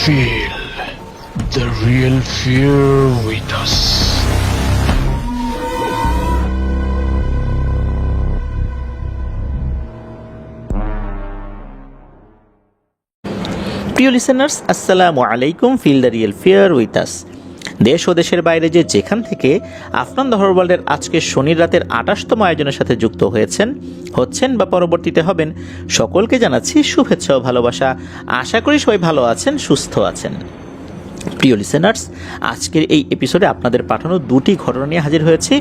Feel the real fear with us. প্রিয় listeners, আসসালামু আলাইকুম। Feel the real fear with us. দেশ ও দেশের বাইরে যেখান থেকে আফনান দ্য হরর ওয়ার্ল্ডের আজকের শনির রাতের 28তম আয়োজনের সাথে যুক্ত হচ্ছেন বা পরবর্তীতে হবেন, সকলকে জানাচ্ছি শুভেচ্ছা ও ভালোবাসা। আশা করি সবাই ভালো আছেন, সুস্থ আছেন। প্রিয় লিসেনার্স, আজকের এই এপিসোডে আপনাদের পাঠানো দুটি ঘটনা নিয়ে হাজির হয়েছি।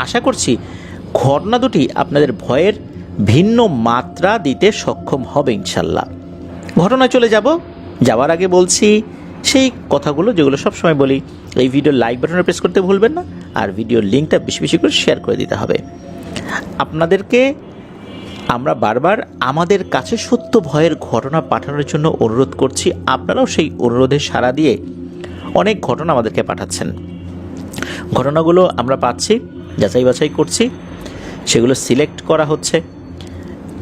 আশা করছি ঘটনা দুটি আপনাদের ভয়ের ভিন্ন মাত্রা দিতে সক্ষম হবে ইনশাল্লাহ। ঘটনায় চলে যাওয়ার আগে বলছি সেই কথাগুলো যেগুলো সবসময় বলি। এই ভিডিওর লাইক বাটনে প্রেস করতে ভুলবেন না, আর ভিডিওর লিঙ্কটা বেশি বেশি করে শেয়ার করে দিতে হবে। আপনাদেরকে আমরা বারবার আমাদের কাছে সত্য ভয়ের ঘটনা পাঠানোর জন্য অনুরোধ করছি। আপনারাও সেই অনুরোধে সাড়া দিয়ে অনেক ঘটনা আমাদেরকে পাঠাচ্ছেন। ঘটনাগুলো আমরা পাচ্ছি, যাচাই বাছাই করছি, সেগুলো সিলেক্ট করা হচ্ছে।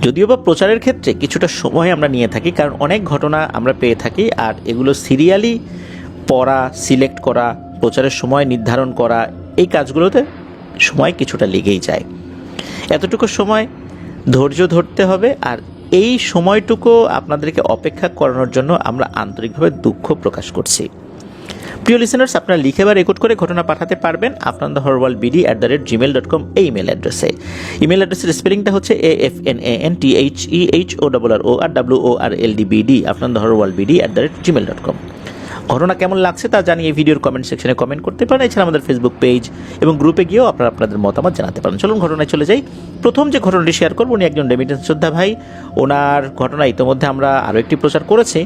যদিও বা প্রচারের ক্ষেত্রে কিছুটা সময় আমরা নিয়ে থাকি, কারণ অনেক ঘটনা আমরা পেয়ে থাকি, আর এগুলো সিরিয়ালি পড়া, সিলেক্ট করা, প্রচারের সময় নির্ধারণ করা, এই কাজগুলোতে সময় কিছুটা লেগেই যায়। এতটুকু সময় ধৈর্য ধরতে হবে, আর এই সময়টুকু আপনাদেরকে অপেক্ষা করানোর জন্য আমরা আন্তরিকভাবে দুঃখ প্রকাশ করছি। প্রিয় লিসেনার্স, আপনারা লিখে বা রেকর্ড করে ঘটনা পাঠাতে পারবেন afnanthehorrorworldbd@gmail.com এই ইমেল অ্যাড্রেসে। ইমেল অ্যাড্রেসের স্পেলিংটা হচ্ছে AFNANTHEHORRORWORLDBD afnanthehorrorworldbd@gmail.com। ঘটনা কেমন লাগছে তা জানিয়ে ভিডিওর কমেন্ট সেকশনে কমেন্ট করতে পারেন। এছাড়া আমাদের ফেসবুক পেজ এবং গ্রুপে গিয়েও আপনারা আপনাদের মতামত জানাতে পারেন। চলুন ঘটনায় চলে যাই। প্রথম যে ঘটনাটি শেয়ার করব, উনি একজন রেমিটেন্স যোদ্ধা ভাই। ওনার ঘটনা ইতিমধ্যে আমরা আরও একটি প্রচার করেছি।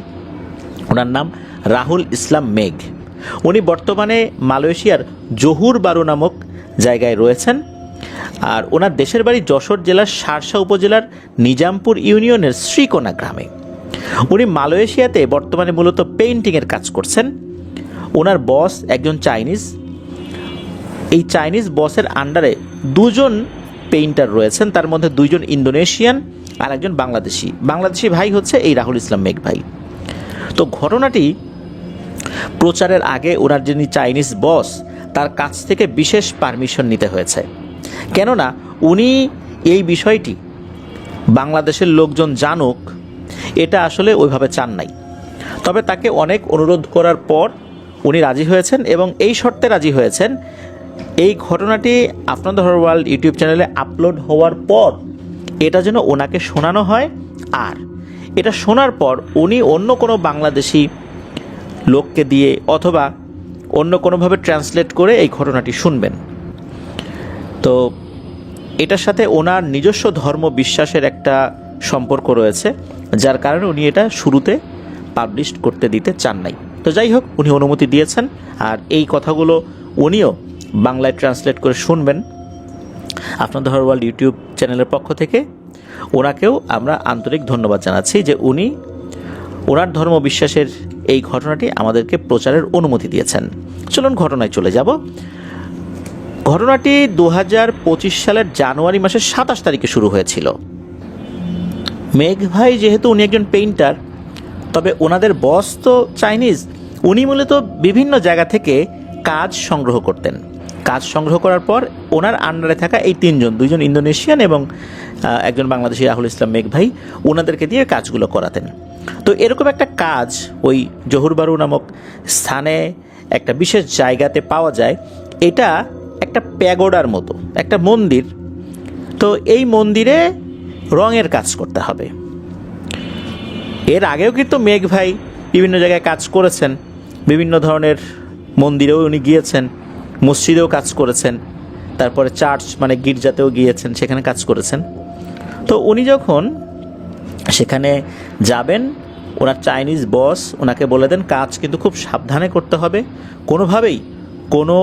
ওনার নাম রাহুল ইসলাম মেঘ। উনি বর্তমানে মালয়েশিয়ার জহুর বারু নামক জায়গায় রয়েছেন, আর ওনার দেশের বাড়ি যশোর জেলার শার্শা উপজেলার নিজামপুর ইউনিয়নের শ্রীকোনা গ্রামে। উনি মালয়েশিয়াতে বর্তমানে মূলত পেইন্টিংয়ের কাজ করছেন। ওনার বস একজন চাইনিজ। এই চাইনিজ বসের আন্ডারে দুজন পেইন্টার রয়েছেন, তার মধ্যে দুইজন ইন্দোনেশিয়ান আর একজন বাংলাদেশি ভাই হচ্ছে এই রাহুল ইসলাম মেঘ ভাই। তো ঘটনাটি প্রচারের আগে ওনার যিনি চাইনিজ বস, তার কাছ থেকে বিশেষ পারমিশন নিতে হয়েছে, কেননা উনি এই বিষয়টি বাংলাদেশের লোকজন জানুক এটা আসলে ওইভাবে চান নাই। তবে তাকে অনেক অনুরোধ করার পর উনি রাজি হয়েছেন, এবং এই শর্তে রাজি হয়েছেন এই ঘটনাটি Afnan the horror world YouTube চ্যানেলে আপলোড হওয়ার পর এটা যেন ওনাকে শোনানো হয়, আর এটা শোনার পর উনি অন্য কোনো বাংলাদেশি লোককে দিয়ে অথবা অন্য কোনোভাবে ট্রান্সলেট করে এই ঘটনাটি শুনবেন। তো এটার সাথে ওনার নিজস্ব ধর্ম বিশ্বাসের একটা সম্পর্ক রয়েছে, যার কারণে উনি এটা শুরুতে পাবলিশ করতে দিতে চান নাই। তো যাই হোক, উনি অনুমতি দিয়েছেন, আর এই কথাগুলো উনিও বাংলায় ট্রান্সলেট করে শুনবেন। Afnan the horror world YouTube চ্যানেলের পক্ষ থেকে ওনাকেও আমরা আন্তরিক ধন্যবাদ জানাচ্ছি যে উনি ওনার ধর্ম বিশ্বাসের এই ঘটনাটি আমাদেরকে প্রচারের অনুমতি দিয়েছেন। চলুন ঘটনায় চলে যাব। ঘটনাটি 2025 সালের জানুয়ারি মাসের 27 তারিখে শুরু হয়েছিল। মেঘ ভাই যেহেতু উনি একজন পেইন্টার, তবে ওনাদের বস তো চাইনিজ, উনি মূলত বিভিন্ন জায়গা থেকে কাজ সংগ্রহ করতেন। কাজ সংগ্রহ করার পর ওনার আন্ডারে থাকা এই দুইজন ইন্দোনেশিয়ান এবং একজন বাংলাদেশি রাহুল ইসলাম মেঘ ভাই, ওনাদেরকে দিয়ে কাজগুলো করাতেন। তো এরকম একটা কাজ ওই জহুরবারু নামক স্থানে একটা বিশেষ জায়গাতে পাওয়া যায়। এটা একটা প্যাগোডার মতো একটা মন্দির। তো এই মন্দিরে রঙের কাজ করতে হবে। এর আগেও কিন্তু মেঘ ভাই বিভিন্ন জায়গায় কাজ করেছেন, বিভিন্ন ধরনের মন্দিরেও উনি গিয়েছেন, মসজিদেও কাজ করেছেন, তারপরে চার্চ মানে গির্জাতেও গিয়েছেন, সেখানে কাজ করেছেন। তো উনি যখন সেখানে যাবেন, ওনার চাইনিজ বস ওনাকে বলে দেন কাজ কিন্তু খুব সাবধানে করতে হবে, কোনোভাবেই কোনো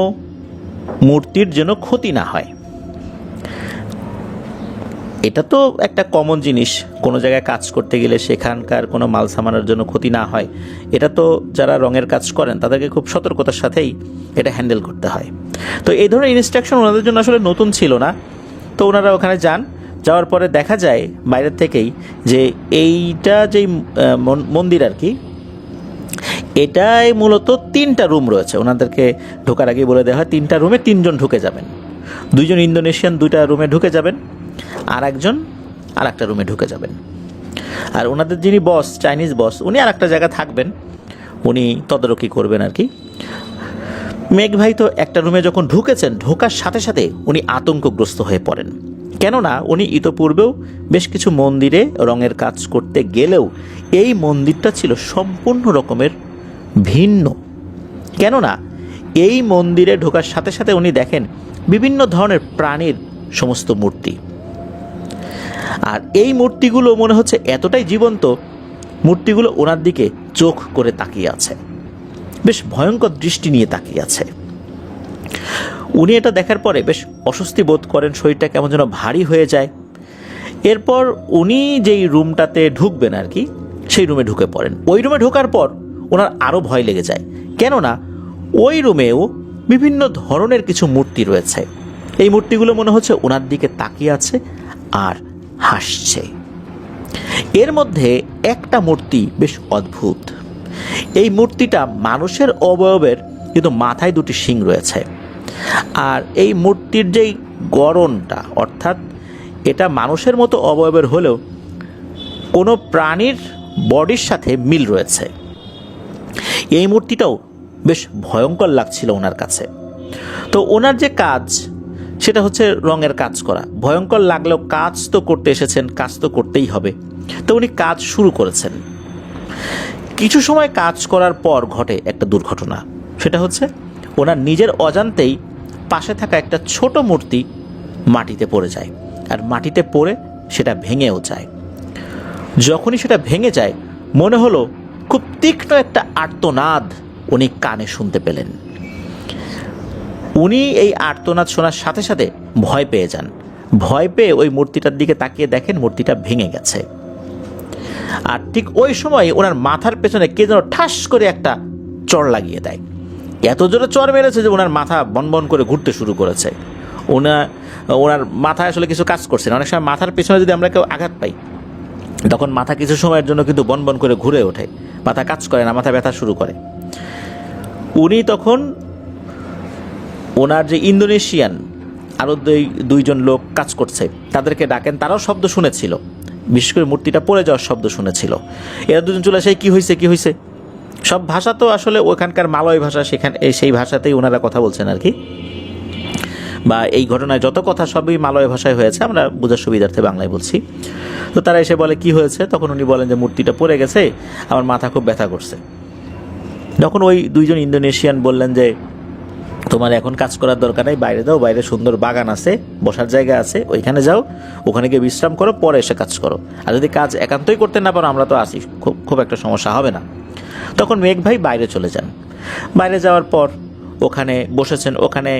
মূর্তির যেন ক্ষতি না হয়। এটা তো একটা কমন জিনিস, কোনো জায়গায় কাজ করতে গেলে সেখানকার কোনো মাল সামানের জন্য ক্ষতি না হয়, এটা তো যারা রঙের কাজ করেন তাদেরকে খুব সতর্কতার সাথেই এটা হ্যান্ডেল করতে হয়। তো এই ধরনের ইনস্ট্রাকশন ওনাদের জন্য আসলে নতুন ছিল না। তো ওনারা ওখানে যাওয়ার পরে দেখা যায় বাইরের থেকেই যে এইটা যেই মন্দির আর কি, এটাই মূলত 3টা রুম রয়েছে। ওনাদেরকে ঢোকার আগে বলে দেওয়া হয় 3টা রুমে 3জন ঢুকে যাবেন। 2জন ইন্দোনেশিয়ান 2টা রুমে ঢুকে যাবেন, আর একজন আর একটা রুমে ঢুকে যাবেন। আর ওনাদের যিনি বস, চাইনিজ বস, উনি আর একটা জায়গায় থাকবেন, উনি তদারকি করবেন আর কি। মেঘ ভাই তো একটা রুমে যখন ঢুকেছেন, ঢোকার সাথে সাথে উনি আতঙ্কগ্রস্ত হয়ে পড়েন। কেননা উনি ইতোপূর্বেও বেশ কিছু মন্দিরে রঙের কাজ করতে গেলেও এই মন্দিরটা ছিল সম্পূর্ণ রকমের ভিন্ন। কেননা এই মন্দিরে ঢোকার সাথে সাথে উনি দেখেন বিভিন্ন ধরনের প্রাণীর সমস্ত মূর্তি। আর এই মূর্তিগুলো মনে হচ্ছে এতটাই জীবন্ত, মূর্তিগুলো ওনার দিকে চোখ করে তাকিয়ে আছে, বেশ ভয়ঙ্কর দৃষ্টি নিয়ে তাকিয়ে আছে। উনি এটা দেখার পরে বেশ অস্বস্তি বোধ করেন, শরীরটা কেমন যেন ভারী হয়ে যায়। এরপর উনি যেই রুমটাতে ঢুকবেন আর কি, সেই রুমে ঢুকে পড়েন। ওই রুমে ঢোকার পর ওনার আরও ভয় লেগে যায়, কেননা ওই রুমেও বিভিন্ন ধরনের কিছু মূর্তি রয়েছে। এই মূর্তিগুলো মনে হচ্ছে ওনার দিকে তাকিয়ে আছে আর হাসছে। এর মধ্যে একটা মূর্তি বেশ অদ্ভুত। এই মূর্তিটা মানুষের অবয়বের, কিন্তু মাথায় 2টি শিং রয়েছে। আর এই মূর্তির যেই গড়নটা, অর্থাৎ এটা মানুষের মতো অবয়বের হলেও কোনো প্রাণীর বডির সাথে মিল রয়েছে। এই মূর্তিটাও বেশ ভয়ঙ্কর লাগছিল ওনার কাছে। তো ওনার যে কাজ, সেটা হচ্ছে রঙের কাজ করা। ভয়ঙ্কর লাগলেও কাজ তো করতে এসেছেন, কাজ তো করতেই হবে। তো উনি কাজ শুরু করেছেন। কিছু সময় কাজ করার পর ঘটে একটা দুর্ঘটনা। সেটা হচ্ছে ওনার নিজের অজান্তেই পাশে থাকা একটা ছোট মূর্তি মাটিতে পড়ে যায়, আর মাটিতে পড়ে সেটা ভেঙেও যায়। যখনই সেটা ভেঙে যায়, মনে হলো খুব তীক্ষ্ণ একটা আর্তনাদ উনি কানে শুনতে পেলেন। উনি এই আর্তনাদ শোনার সাথে সাথে ভয় পেয়ে যান। ভয় পেয়ে ওই মূর্তিটার দিকে তাকিয়ে দেখেন মূর্তিটা ভেঙে গেছে। আর ঠিক ওই সময় ওনার মাথার পেছনে কে যেন ঠাস করে একটা চড় লাগিয়ে দেয়। এত জোরে চড় মেরেছে যে ওনার মাথা বনবন করে ঘুরতে শুরু করেছে। ওনার মাথায় আসলে কিছু কাজ করছে না। অনেক সময় মাথার পেছনে যদি আমরা কেউ আঘাত পাই, তখন মাথা কিছু সময়ের জন্য কিন্তু বনবন করে ঘুরে ওঠে, মাথা কাজ করে না, মাথা ব্যথা শুরু করে। উনি তখন ওনার যে ইন্দোনেশিয়ান আরও 2জন লোক কাজ করছে, তাদেরকে ডাকেন। তারাও শব্দ শুনেছিল, বিশেষ করে মূর্তিটা পড়ে যাওয়ার শব্দ শুনেছিল। এরা 2জন চলে আসে, কী হয়েছে। সব ভাষা তো আসলে ওখানকার মালয় ভাষা, সেই ভাষাতেই ওনারা কথা বলছেন আর কি। বা এই ঘটনায় যত কথা সবই মালয় ভাষায় হয়েছে, আমরা বোঝার সুবিধার্থে বাংলায় বলছি। তো তারা এসে বলে কি হয়েছে, তখন উনি বলেন যে মূর্তিটা পড়ে গেছে, আমার মাথা খুব ব্যথা করছে। তখন ওই 2জন ইন্দোনেশিয়ান বললেন যে তোমার এখন কাজ করার দরকার নেই, বাইরে যাও, বাইরে সুন্দর বাগান আছে, বসার জায়গা আছে, ওইখানে যাও, ওখানে গিয়ে বিশ্রাম করো, পরে এসে কাজ করো। আর যদি কাজ একান্তই করতে না পারো, আমরা তো আসি, খুব একটা সমস্যা হবে না। তখন মেঘ ভাই বাইরে চলে যান। বাইরে যাওয়ার পর ওখানে বসেছেন। ওখানে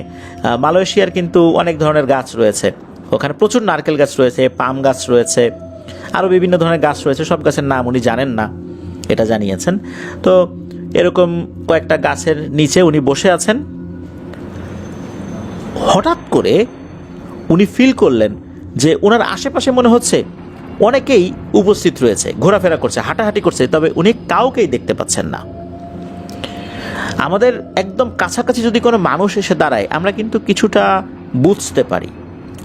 মালয়েশিয়ার কিন্তু অনেক ধরনের গাছ রয়েছে। ওখানে প্রচুর নারকেল গাছ রয়েছে, পাম গাছ রয়েছে, আরও বিভিন্ন ধরনের গাছ রয়েছে। সব গাছের নাম উনি জানেন না, এটা জানিয়েছেন। তো এরকম কয়েকটা গাছের নিচে উনি বসে আছেন। হঠাৎ করে উনি ফিল করলেন যে ওনার আশেপাশে মনে হচ্ছে অনেকেই উপস্থিত রয়েছে, ঘোরাফেরা করছে, হাঁটাহাঁটি করছে, তবে উনি কাউকেই দেখতে পাচ্ছেন না। আমাদের একদম কাছাকাছি যদি কোনো মানুষ এসে দাঁড়ায়, আমরা কিন্তু কিছুটা বুঝতে পারি,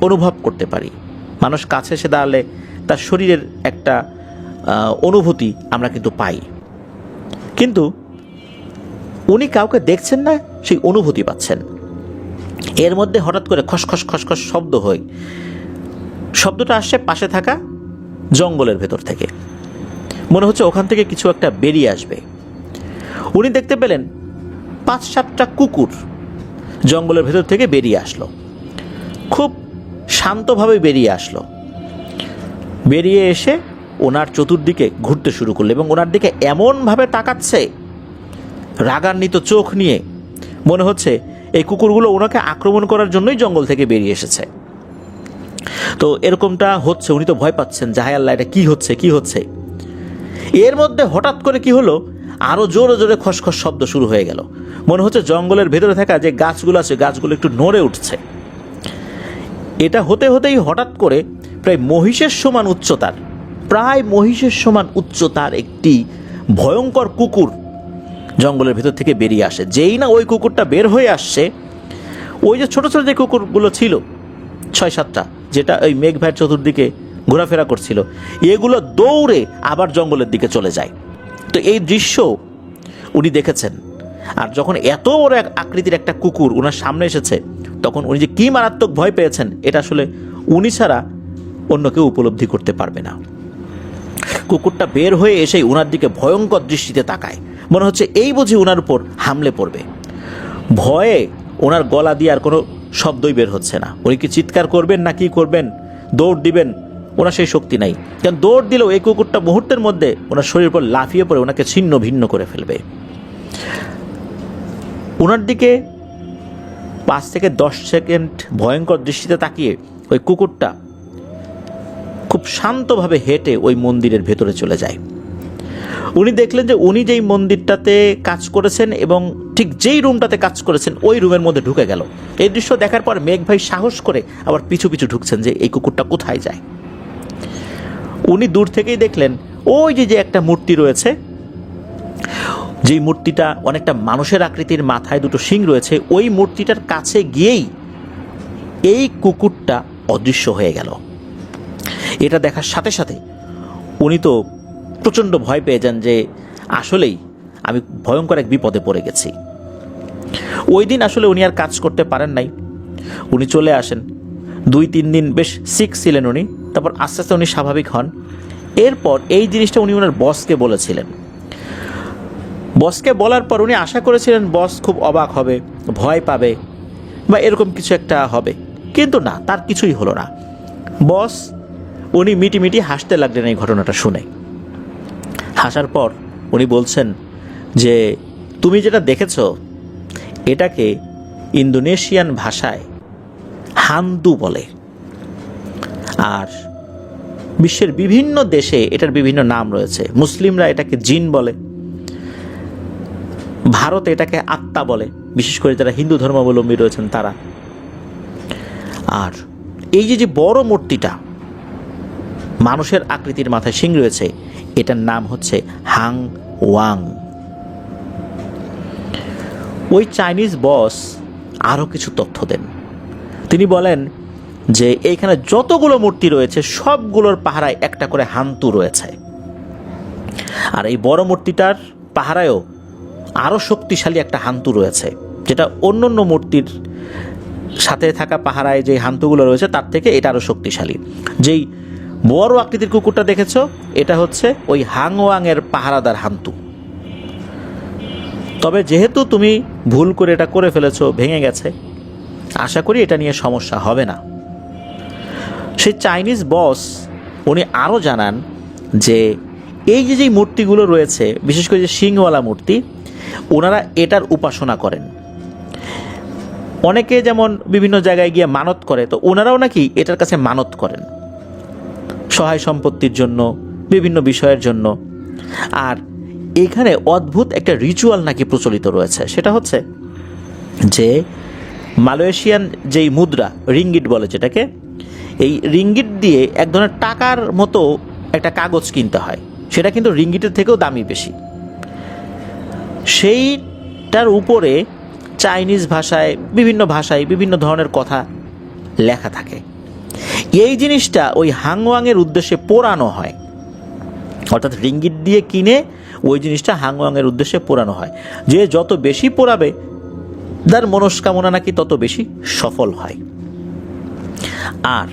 অনুভব করতে পারি। মানুষ কাছে এসে দাঁড়ালে তার শরীরের একটা অনুভূতি আমরা কিন্তু পাই। কিন্তু উনি কাউকে দেখছেন না, সেই অনুভূতি পাচ্ছেন। এর মধ্যে হঠাৎ করে খসখস খসখস শব্দ হয়। শব্দটা আসছে পাশে থাকা জঙ্গলের ভেতর থেকে। মনে হচ্ছে ওখান থেকে কিছু একটা বেরিয়ে আসবে। উনি দেখতে পেলেন 5-7টা কুকুর জঙ্গলের ভেতর থেকে বেরিয়ে আসলো। খুব শান্তভাবে বেরিয়ে আসলো। বেরিয়ে এসে ওনার চতুর্দিকে ঘুরতে শুরু করলো এবং ওনার দিকে এমনভাবে তাকাচ্ছে, রাগান্বিত চোখ নিয়ে, মনে হচ্ছে এই কুকুরগুলো ওনাকে আক্রমণ করার জন্যই জঙ্গল থেকে বেরিয়ে এসেছে। তো এরকমটা হচ্ছে, উনি তো ভয় পাচ্ছেন যে হায় আল্লাহ, এটা কি হচ্ছে। এর মধ্যে হঠাৎ করে কি হলো, আরও জোরে জোরে খসখস শব্দ শুরু হয়ে গেল। মনে হচ্ছে জঙ্গলের ভেতরে থাকা যে গাছগুলো আছে, গাছগুলো একটু নড়ে উঠছে। এটা হতে হতেই হঠাৎ করে প্রায় মহিষের সমান উচ্চতার একটি ভয়ঙ্কর কুকুর জঙ্গলের ভেতর থেকে বেরিয়ে আসে। যেই না ওই কুকুরটা বের হয়ে আসছে, ওই যে ছোট ছোট যে কুকুরগুলো ছিল 6-7টা, যেটা ওই মেঘ ভাইয়ের চতুর্দিকে ঘোরাফেরা করছিল, এগুলো দৌড়ে আবার জঙ্গলের দিকে চলে যায়। তো এই দৃশ্য উনি দেখেছেন। আর যখন এত বড় এক আকৃতির একটা কুকুর ওনার সামনে এসেছে, তখন উনি যে কি মারাত্মক ভয় পেয়েছেন, এটা আসলে উনি ছাড়া অন্য কেউ উপলব্ধি করতে পারবে না। কুকুরটা বের হয়ে এসেই ওনার দিকে ভয়ঙ্কর দৃষ্টিতে তাকায়, মনে হচ্ছে এই বুঝি ওনার উপর হামলে পড়বে। ভয়ে ওনার গলা দিয়ে আর কোনো শব্দই বের হচ্ছে না। উনি কি চিৎকার করবেন না কি করবেন, দৌড় দিবেন, ওনার সেই শক্তি নাই। কারণ দৌড় দিলেও এই কুকুরটা মুহূর্তের মধ্যে ওনার শরীরের উপর লাফিয়ে পড়ে ওনাকে ছিন্ন ভিন্ন করে ফেলবে। ওনার দিকে 5 থেকে 10 সেকেন্ড ভয়ঙ্কর দৃষ্টিতে তাকিয়ে ওই কুকুরটা খুব শান্তভাবে হেঁটে ওই মন্দিরের ভেতরে চলে যায়। উনি দেখলেন যে উনি যেই মন্দিরটাতে কাজ করেছেন এবং ঠিক যেই রুমটাতে কাজ করেছেন ওই রুমের মধ্যে ঢুকে গেল। এই দৃশ্য দেখার পর মেঘ ভাই সাহস করে আবার পিছু পিছু ঢুকছেন যে এই কুকুরটা কোথায় যায়। উনি দূর থেকেই দেখলেন ওই যে একটা মূর্তি রয়েছে, যেই মূর্তিটা অনেকটা মানুষের আকৃতির, মাথায় 2টো শিং রয়েছে, ওই মূর্তিটার কাছে গিয়েই এই কুকুরটা অদৃশ্য হয়ে গেল। এটা দেখার সাথে সাথে উনি তো প্রচণ্ড ভয় পেয়ে যান যে আসলেই আমি ভয়ঙ্কর এক বিপদে পড়ে গেছি। ওই দিন আসলে উনি আর কাজ করতে পারেন নাই, উনি চলে আসেন। 2-3 দিন বেশ সিক ছিলেন উনি, তারপর আস্তে আস্তে উনি স্বাভাবিক হন। এরপর এই জিনিসটা উনি ওনার বসকে বলেছিলেন। বসকে বলার পর উনি আশা করেছিলেন বস খুব অবাক হবে, ভয় পাবে বা এরকম কিছু একটা হবে, কিন্তু না, তার কিছুই হলো না। বস উনি মিটিমিটি হাসতে লাগলেন এই ঘটনাটা শুনে। হাসার পর উনি বলছেন যে তুমি যেটা দেখেছো এটাকে ইন্দোনেশিয়ান ভাষায় হান্দু বলে, আর বিশ্বের বিভিন্ন দেশে এটার বিভিন্ন নাম রয়েছে। মুসলিমরা এটাকে জিন বলে, ভারতে এটাকে আত্মা বলে, বিশেষ করে যারা হিন্দু ধর্মাবলম্বী রয়েছেন তারা। আর এই যে বড় মূর্তিটা মানুষের আকৃতির মাথায় শিং রয়েছে, এটার নাম হচ্ছে হাং ওয়াং। ওই চাইনিজ বস আরও কিছু তথ্য দেন। তিনি বলেন যে এইখানে যতগুলো মূর্তি রয়েছে সবগুলোর পাহারায় একটা করে হান্তু রয়েছে, আর এই বড় মূর্তিটার পাহারায়ও আরও শক্তিশালী একটা হান্তু রয়েছে, যেটা অন্য অন্য মূর্তির সাথে থাকা পাহারায় যে হান্তুগুলো রয়েছে তার থেকে এটা আরও শক্তিশালী। যেই বড় আকৃতির কুকুরটা দেখেছো এটা হচ্ছে ওই হাংওয়াংয়ের পাহারাদার হান্তু। তবে যেহেতু তুমি ভুল করে এটা করে ফেলেছো, ভেঙে গেছে, আশা করি এটা নিয়ে সমস্যা হবে না। সেই চাইনিজ বস উনি আরও জানান যে এই যে মূর্তিগুলো রয়েছে, বিশেষ করে যে শিংওয়ালা মূর্তি, ওনারা এটার উপাসনা করেন। অনেকে যেমন বিভিন্ন জায়গায় গিয়ে মানত করে, তো ওনারাও নাকি এটার কাছে মানত করেন সহায় সম্পত্তির জন্য, বিভিন্ন বিষয়ের জন্য। আর এখানে অদ্ভুত একটা রিচুয়াল নাকি প্রচলিত রয়েছে, সেটা হচ্ছে যে মালয়েশিয়ান যেই মুদ্রা রিঙ্গিট বলে যেটাকে, এই রিঙ্গিট দিয়ে এক ধরনের টাকার মতো একটা কাগজ কিনতে হয়, সেটা কিন্তু রিঙ্গিটের থেকেও দামি বেশি। সেইটার উপরে চাইনিজ ভাষায়, বিভিন্ন ভাষায় বিভিন্ন ধরনের কথা লেখা থাকে। এই জিনিসটা ওই হাংওয়াংয়ের উদ্দেশ্যে পোড়ানো হয়, অর্থাৎ রিঙ্গিট দিয়ে কিনে ওই জিনিসটা হাংওয়াংয়ের উদ্দেশ্যে পোড়ানো হয়। যে যত বেশি পোড়াবে তার মনস্কামনা নাকি তত বেশি সফল হয়। আর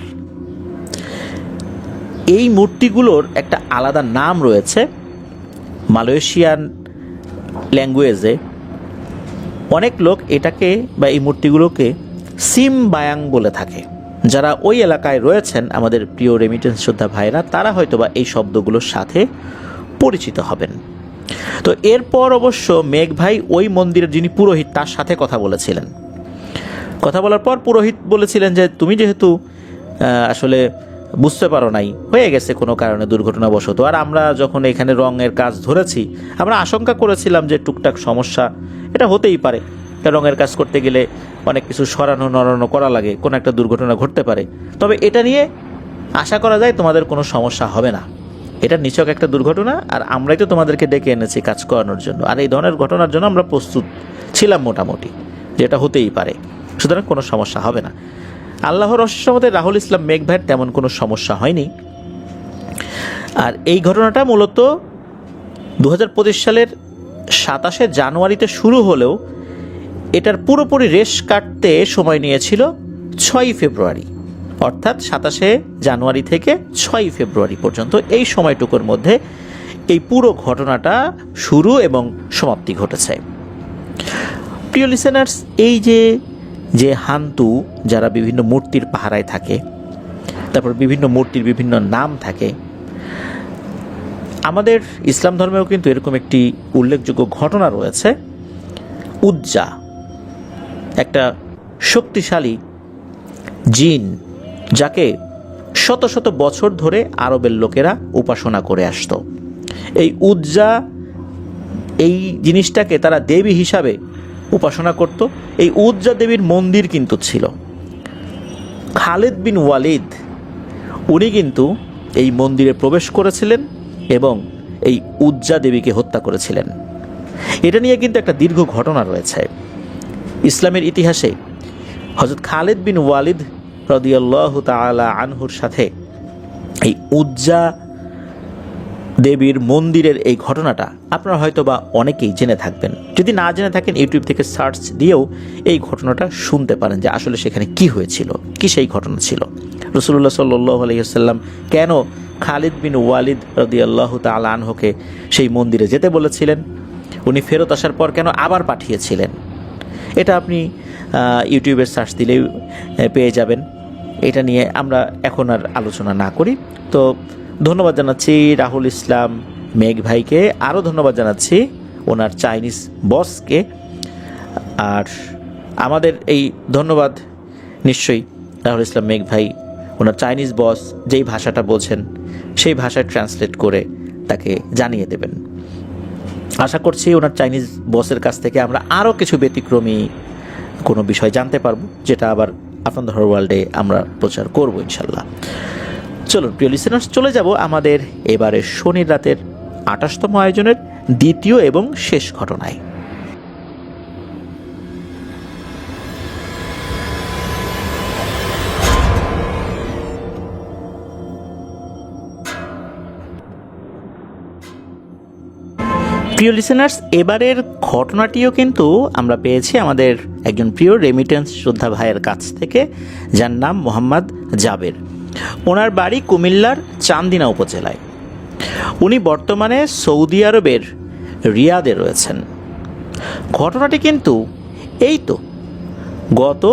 এই মূর্তিগুলোর একটা আলাদা নাম রয়েছে মালয়েশিয়ান ল্যাঙ্গুয়েজে। অনেক লোক এটাকে বা এই মূর্তিগুলোকে সিমবায়াং বলে থাকে। যারা ওই এলাকায় রয়েছেন আমাদের প্রিয় রেমিটেন্স যোদ্ধা ভাইরা, তারা হয়তোবা এই শব্দগুলোর সাথে পরিচিত হবেন। তো এরপর অবশ্য মেঘ ভাই ওই মন্দিরের যিনি পুরোহিত তার সাথে কথা বলেছিলেন। কথা বলার পর পুরোহিত বলেছিলেন যে তুমি যেহেতু আসলে বুঝতে পারো নাই, হয়ে গেছে কোনো কারণে দুর্ঘটনাবশত, আর আমরা যখন এখানে রঙের কাজ ধরেছি আমরা আশঙ্কা করেছিলাম যে টুকটাক সমস্যা এটা হতেই পারে, রঙের কাজ করতে গেলে অনেক কিছু সরানো নড়ানো করা লাগে, কোনো একটা দুর্ঘটনা ঘটতে পারে, তবে এটা নিয়ে আশা করা যায় তোমাদের কোনো সমস্যা হবে না। এটা নিছক একটা দুর্ঘটনা, আর আমরাই তো তোমাদেরকে ডেকে এনেছি কাজ করানোর জন্য, আর এই ধরনের ঘটনার জন্য আমরা প্রস্তুত ছিলাম মোটামুটি, যেটা হতেই পারে, সুতরাং কোনো সমস্যা হবে না। আল্লাহর অশেষ রহমতে রাহুল ইসলাম মেঘ ভাইয়ের তেমন কোনো সমস্যা হয়নি। আর এই ঘটনাটা মূলত 2025 সালের 27শে জানুয়ারিতে শুরু হলেও এটার পুরোপুরি রেশ কাটতে সময় নিয়েছিল 6ই ফেব্রুয়ারি, অর্থাৎ 27শে জানুয়ারি থেকে 6ই ফেব্রুয়ারি পর্যন্ত এই সময়টুকুর মধ্যে এই পুরো ঘটনাটা শুরু এবং সমাপ্তি ঘটেছে। প্রিয় লিসেনার্স, এই যে হান্তু যারা বিভিন্ন মূর্তির পাহারায় থাকে, তারপর বিভিন্ন মূর্তির বিভিন্ন নাম থাকে, আমাদের ইসলাম ধর্মেও কিন্তু এরকম একটি উল্লেখযোগ্য ঘটনা রয়েছে। উজ্জা একটা শক্তিশালী জিন, যাকে শত শত বছর ধরে আরবের লোকেরা উপাসনা করে আসতো। এই উজ্জা, এই জিনিসটাকে তারা দেবী হিসাবে উপাসনা করত। এই উজ্জা দেবীর মন্দির কিন্তু ছিল। খালিদ বিন ওয়ালিদ উনি কিন্তু এই মন্দিরে প্রবেশ করেছিলেন এবং এই উজ্জা দেবীকে হত্যা করেছিলেন। এটা নিয়ে কিন্তু একটা দীর্ঘ ঘটনা রয়েছে ইসলামের ইতিহাসে। হযরত খালিদ বিন ওয়ালিদ রাদিয়াল্লাহু তাআলা আনহুর সাথে এই উজ্জা দেবীর মন্দিরের এই ঘটনাটা আপনারা হয়তো বা অনেকেই জেনে থাকবেন। যদি না জেনে থাকেন, ইউটিউব থেকে সার্চ দিয়েও এই ঘটনাটা শুনতে পারেন যে আসলে সেখানে কি হয়েছিল, কি সেই ঘটনা ছিল। রাসূলুল্লাহ সাল্লাল্লাহু আলাইহি ওয়াসাল্লাম কেন খালিদ বিন ওয়ালিদ রাদিয়াল্লাহু তাআলা আনহুকে সেই মন্দিরে যেতে বলেছিলেন, উনি ফেরত আসার পর কেন আবার পাঠিয়েছিলেন, এটা আপনি ইউটিউবের সার্চ দিলেই পেয়ে যাবেন। এটা নিয়ে আমরা এখন আর আলোচনা না করি। তো ধন্যবাদ জানাচ্ছি রাহুল ইসলাম মেঘ ভাইকে, আরও ধন্যবাদ জানাচ্ছি ওনার চাইনিজ বসকে। আর আমাদের এই ধন্যবাদ নিশ্চয়ই রাহুল ইসলাম মেঘ ভাই ওনার চাইনিজ বস যেই ভাষাটা বোঝেন সেই ভাষায় ট্রান্সলেট করে তাকে জানিয়ে দেবেন। আশা করছি ওনার চাইনিজ বসের কাছ থেকে আমরা আরও কিছু ব্যতিক্রমী কোনো বিষয় জানতে পারবো, যেটা আবার আপনাদের ওয়ার্ল্ডে আমরা প্রচার করব ইনশাল্লাহ। চলুন প্রিয় লিসেনার্স, চলে যাব আমাদের এবারে শনির রাতের 28তম আয়োজনের দ্বিতীয় এবং শেষ ঘটনায়। প্রিয় লিসেনার্স, এবারের ঘটনাটিও কিন্তু আমরা পেয়েছি আমাদের একজন প্রিয় রেমিটেন্স যোদ্ধা ভাইয়ের কাছ থেকে, যার নাম মোহাম্মদ জাবের। ওনার বাড়ি কুমিল্লার চান্দিনা উপজেলায়। উনি বর্তমানে সৌদি আরবের রিয়াদে রয়েছেন। ঘটনাটি কিন্তু এই তো গত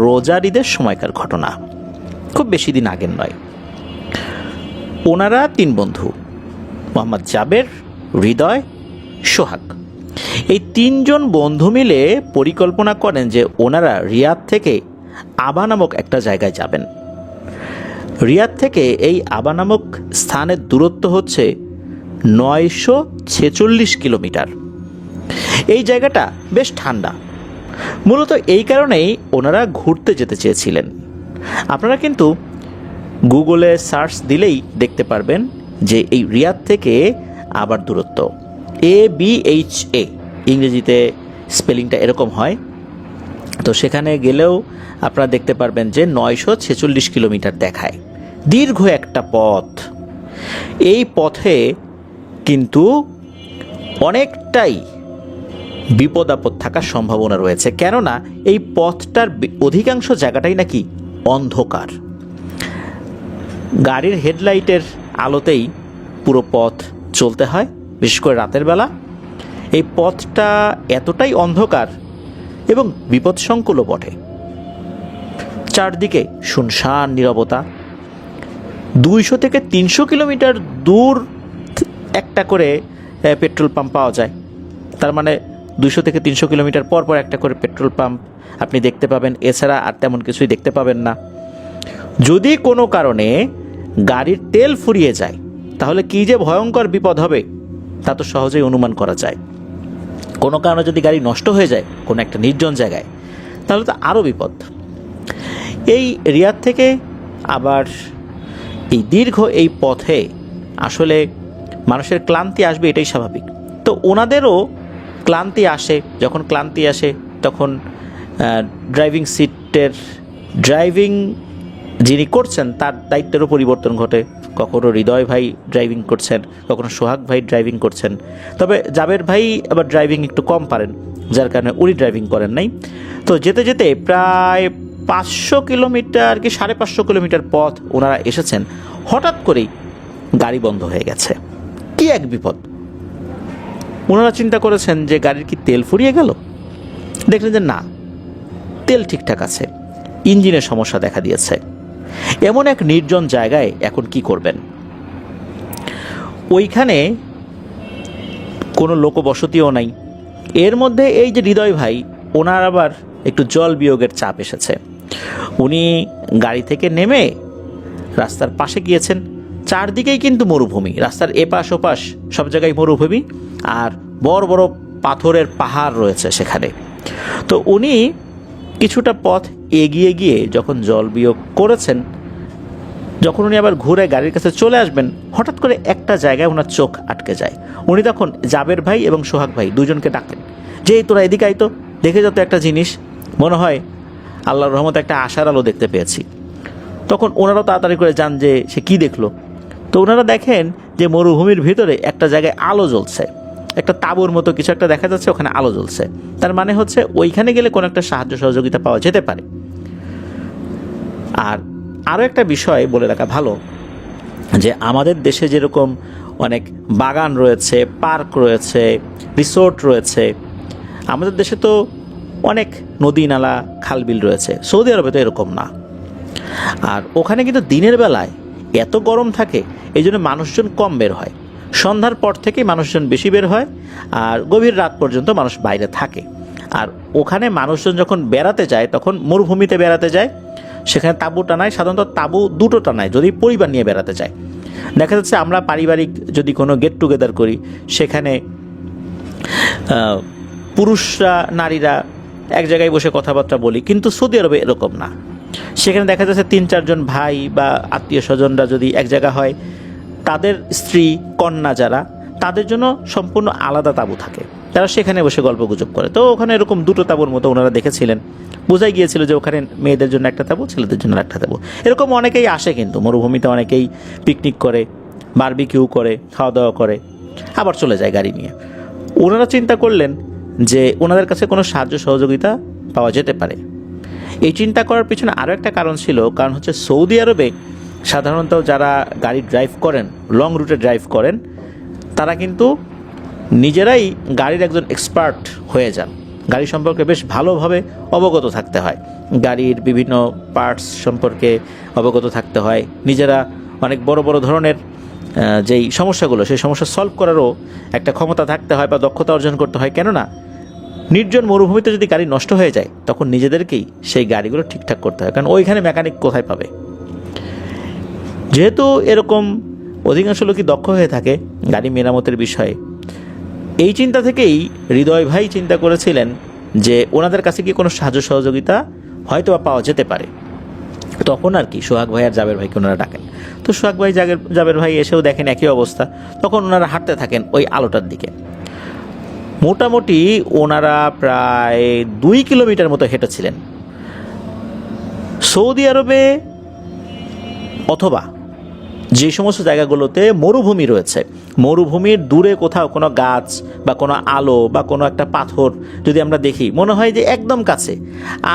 রোজার ঈদের সময়কার ঘটনা, খুব বেশি দিন আগের নয়। ওনারা 3 বন্ধু, মোহাম্মদ জাবের, হৃদয়, সোহাগ, এই 3 জন বন্ধু মিলে পরিকল্পনা করেন যে ওনারা রিয়াদ থেকে আবা নামক একটা জায়গায় যাবেন। রিয়াদ থেকে এই আবা নামক স্থানের দূরত্ব হচ্ছে 946 কিলোমিটার। এই জায়গাটা বেশ ঠান্ডা, মূলত এই কারণেই ওনারা ঘুরতে যেতে চেয়েছিলেন। আপনারা কিন্তু গুগলে সার্চ দিলেই দেখতে পারবেন যে এই রিয়াদ থেকে আবার দূরত্ব ABHA, ইংরেজিতে স্পেলিংটা এরকম হয়। তো সেখানে গেলেও আপনারা দেখতে পারবেন যে 946 কিলোমিটার দেখায়, দীর্ঘ একটা পথ। এই পথে কিন্তু অনেকটাই বিপদ আপদ থাকার সম্ভাবনা রয়েছে, কেননা এই পথটার অধিকাংশ জায়গাটাই নাকি অন্ধকার। গাড়ির হেডলাইটের আলোতেই পুরো পথ চলতে হয়, বিশেষ করে রাতের বেলা। এই পথটা এতটাই অন্ধকার এবং বিপদসংকুলও বটে। চারদিকে শুনশান নীরবতা। 200 থেকে 300 কিলোমিটার দূর একটা করে পেট্রোল পাম্প পাওয়া যায়। তার মানে 200 থেকে 300 কিলোমিটার পর পর একটা করে পেট্রোল পাম্প আপনি দেখতে পাবেন, এছাড়া আর তেমন কিছুই দেখতে পাবেন না। যদি কোনো কারণে গাড়ির তেল ফুরিয়ে যায় তাহলে কী যে ভয়ঙ্কর বিপদ হবে তা তো সহজেই অনুমান করা যায়। কোনো কারণে যদি গাড়ি নষ্ট হয়ে যায় কোনো একটা নির্জন জায়গায়, তাহলে তো আরও বিপদ। এই রিয়াদ থেকে আবার এই দীর্ঘ এই পথে আসলে মানুষের ক্লান্তি আসবে, এটাই স্বাভাবিক। তো ওনাদেরও ক্লান্তি আসে, যখন ক্লান্তি আসে তখন ড্রাইভিং যিনি করছেন তার দায়িত্বেরও পরিবর্তন ঘটে। কখনো হৃদয় ভাই ড্রাইভিং করছেন, কখনো সোহাগ ভাই ড্রাইভিং করছেন। তবে জাবের ভাই আবার ড্রাইভিং একটু কম পারেন, যার কারণে উনি ড্রাইভিং করেন নাই। তো যেতে যেতে প্রায় 500 কিলোমিটার কি 550 কিলোমিটার পথ ওনারা এসেছেন, হঠাৎ করেই গাড়ি বন্ধ হয়ে গেছে। কি এক বিপদ! ওনারা চিন্তা করেছেন যে গাড়ির কি তেল ফুরিয়ে গেল। দেখলেন যে না, তেল ঠিকঠাক আছে, ইঞ্জিনের সমস্যা দেখা দিয়েছে। এমন এক নির্জন জায়গায় এখন কি করবেন? ওইখানে কোনো লোকবসতিও নাই। এর মধ্যে এই যে হৃদয় ভাই, ওনার আবার একটু জল বিয়োগের চাপ এসেছে। উনি গাড়ি থেকে নেমে রাস্তার পাশে গিয়েছেন। চারদিকেই কিন্তু মরুভূমি, রাস্তার এপাশ ওপাশ সব জায়গায় মরুভূমি, আর বড় বড় পাথরের পাহাড় রয়েছে সেখানে। তো উনি কিছুটা পথ এগিয়ে গিয়ে যখন জল বিয়োগ করেছেন, যখন উনি আবার ঘুরে গাড়ির কাছে চলে আসবেন, হঠাৎ করে একটা জায়গায় ওনার চোখ আটকে যায়। উনি তখন জাবের ভাই এবং সোহাগ ভাই দুজনকে ডাকেন যে এই তোরা এদিকে আয় তো, দেখে যত একটা জিনিস, মনে হয় আল্লাহর রহমতে একটা আশার আলো দেখতে পেয়েছি। তখন ওনারাও তাড়াতাড়ি করে যান যে সে কি দেখলো। তো ওনারা দেখেন যে মরুভূমির ভিতরে একটা জায়গায় আলো জ্বলছে, একটা তাঁবুর মতো কিছু একটা দেখা যাচ্ছে, ওখানে আলো জ্বলছে। তার মানে হচ্ছে ওইখানে গেলে কোনো একটা সাহায্য সহযোগিতা পাওয়া যেতে পারে। আর আরও একটা বিষয় বলে রাখা ভালো যে আমাদের দেশে যেরকম অনেক বাগান রয়েছে, পার্ক রয়েছে, রিসোর্ট রয়েছে, আমাদের দেশে তো অনেক নদী নালা খালবিল রয়েছে। সৌদি আরবে তো এরকম না। আর ওখানে কিন্তু দিনের বেলায় এত গরম থাকে, এই জন্য মানুষজন কম বের হয়। সন্ধ্যার পর থেকেই মানুষজন বেশি বের হয়, আর গভীর রাত পর্যন্ত মানুষ বাইরে থাকে। আর ওখানে মানুষজন যখন বেড়াতে যায় তখন মরুভূমিতে বেড়াতে যায়, সেখানে তাঁবু টানায়, সাধারণত তাঁবু দুটো টানায় যদি পরিবার নিয়ে বেড়াতে যায়। দেখা যাচ্ছে আমরা পারিবারিক যদি কোনো গেট টুগেদার করি, সেখানে পুরুষরা নারীরা এক জায়গায় বসে কথাবার্তা বলি, কিন্তু সৌদি আরবে এরকম না। সেখানে দেখা যাচ্ছে 3-4 জন ভাই বা আত্মীয় স্বজনরা যদি এক জায়গা হয়, তাদের স্ত্রী কন্যা যারা, তাদের জন্য সম্পূর্ণ আলাদা তাঁবু থাকে, তারা সেখানে বসে গল্পগুজব করে। তো ওখানে এরকম দুটো তাঁবুর মতো ওনারা দেখেছিলেন, বোঝাই গিয়েছিল যে ওখানে মেয়েদের জন্য একটা তাঁবু, ছেলেদের জন্য একটা তাঁবু। এরকম অনেকেই আসে, কিন্তু মরুভূমিতে অনেকেই পিকনিক করে, বারবিকিউ করে, খাওয়া দাওয়া করে, আবার চলে যায় গাড়ি নিয়ে। ওনারা চিন্তা করলেন যে ওনাদের কাছে কোনো সাহায্য সহযোগিতা পাওয়া যেতে পারে। এই চিন্তা করার পিছনে আরও একটা কারণ ছিল, কারণ হচ্ছে সৌদি আরবে সাধারণত যারা গাড়ি ড্রাইভ করেন, লং রুটে ড্রাইভ করেন, তারা কিন্তু নিজেরাই গাড়ির একজন এক্সপার্ট হয়ে যান। গাড়ি সম্পর্কে বেশ ভালোভাবে অবগত থাকতে হয়, গাড়ির বিভিন্ন পার্টস সম্পর্কে অবগত থাকতে হয়, নিজেরা অনেক বড় বড় ধরনের যেই সমস্যাগুলো, সেই সমস্যা সলভ করারও একটা ক্ষমতা থাকতে হয় বা দক্ষতা অর্জন করতে হয়। কেননা নির্জন মরুভূমিতে যদি গাড়ি নষ্ট হয়ে যায়, তখন নিজেদেরকেই সেই গাড়িগুলো ঠিকঠাক করতে হয়, কারণ ওইখানে মেকানিক কোথায় পাবে। যেহেতু এরকম অধিকাংশ লোকই দক্ষ হয়ে থাকে গাড়ি মেরামতের বিষয়ে, এই চিন্তা থেকেই হৃদয় ভাই চিন্তা করেছিলেন যে ওনাদের কাছে কি কোনো সাহায্য সহযোগিতা হয়তো বা পাওয়া যেতে পারে। তখন আর কি সোহাগ ভাই আর জাবের ভাইকে ওনারা ডাকেন। তো সোহাগ ভাই জাবের ভাই এসেও দেখেন একই অবস্থা। তখন ওনারা হাঁটতে থাকেন ওই আলোটার দিকে। মোটামুটি ওনারা প্রায় 2 কিলোমিটার মতো হেঁটেছিলেন। সৌদি আরবে অথবা যে সমস্ত জায়গাগুলোতে মরুভূমি রয়েছে, মরুভূমির দূরে কোথাও কোনো গাছ বা কোনো আলো বা কোনো একটা পাথর যদি আমরা দেখি, মনে হয় যে একদম কাছে।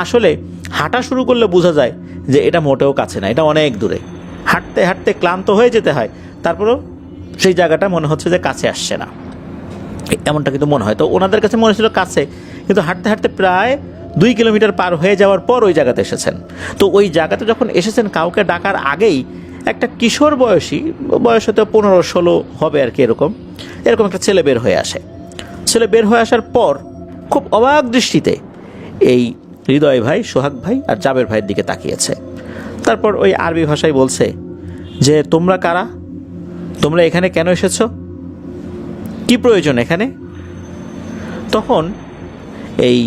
আসলে হাঁটা শুরু করলে বোঝা যায় যে এটা মোটেও কাছে না, এটা অনেক দূরে। হাঁটতে হাঁটতে ক্লান্ত হয়ে যেতে হয়, তারপরেও সেই জায়গাটা মনে হচ্ছে যে কাছে আসছে না, এমনটা কিন্তু মনে হয়। তো ওনাদের কাছে মনে ছিল কাছে, কিন্তু হাঁটতে হাঁটতে প্রায় 2 কিলোমিটার পার হয়ে যাওয়ার পর ওই জায়গাতে এসেছেন। তো ওই জায়গাতে যখন এসেছেন, কাউকে ডাকার আগেই একটা কিশোর বয়সী, বয়স হয়তো 15-16 হবে আর কি, এরকম একটা ছেলে বের হয়ে আসে। ছেলে বের হয়ে আসার পর খুব অবাক দৃষ্টিতে এই হৃদয় ভাই, সোহাগ ভাই আর জাবের ভাইয়ের দিকে তাকিয়েছে। তারপর ওই আরবি ভাষায় বলছে যে তোমরা কারা, তোমরা এখানে কেন এসেছো, কি প্রয়োজন এখানে? তখন এই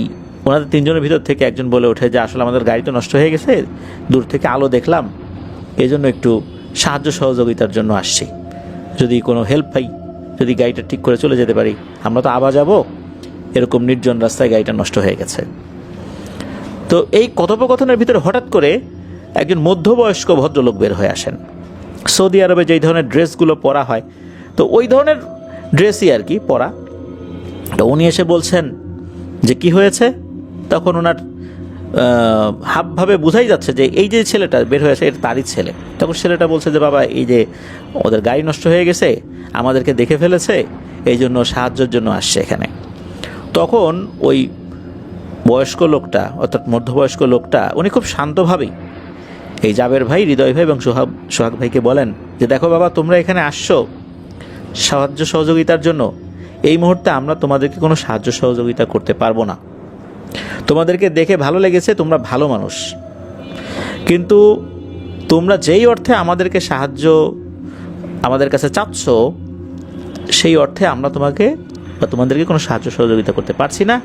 ওনাদের 3 জনের ভিতর থেকে একজন বলে ওঠে যে আসলে আমাদের গাড়ি তো নষ্ট হয়ে গেছে, দূর থেকে আলো দেখলাম, এই জন্য একটু সাহায্য সহযোগিতার জন্য আসছি। যদি কোনো হেল্প পাই, যদি গাড়িটা ঠিক করে চলে যেতে পারি। আমরা তো আবার যাব, এরকম নির্জন রাস্তায় গাড়িটা নষ্ট হয়ে গেছে। তো এই কথোপকথনের ভিতরে হঠাৎ করে একজন মধ্যবয়স্ক ভদ্রলোক বের হয়ে আসেন। সৌদি আরবে যেই ধরনের ড্রেসগুলো পরা হয়, তো ওই ধরনের ড্রেসই আর কি পরা। তো উনি এসে বলছেন যে কি হয়েছে। তখন ওনার হাবভাবে বোঝাই যাচ্ছে যে এই যে ছেলেটা বের হয়ে আসে এটা তারই ছেলে। তখন ছেলেটা বলছে যে বাবা, এই যে ওদের গাড়ি নষ্ট হয়ে গেছে, আমাদেরকে দেখে ফেলেছে, এই জন্য সাহায্যের জন্য আসছে এখানে। তখন ওই বয়স্ক লোকটা, অর্থাৎ মধ্যবয়স্ক লোকটা, উনি খুব শান্তভাবেই এই জাবের ভাই, হৃদয় ভাই এবং সোহাগ ভাইকে বলেন যে দেখো বাবা, তোমরা এখানে আসছো সাহায্য সহযোগিতার জন্য, এই মুহূর্তে আমরা তোমাদেরকে কোনো সাহায্য সহযোগিতা করতে পারবো না। তোমাদেরকে দেখে ভালো লেগেছে, তোমরা ভালো মানুষ, কিন্তু তোমরা যেই অর্থে আমাদেরকে সাহায্য আমাদের কাছে চাচ্ছ, সেই অর্থে আমরা তোমাদেরকে কোনো সাহায্য সহযোগিতা করতে পারছি না।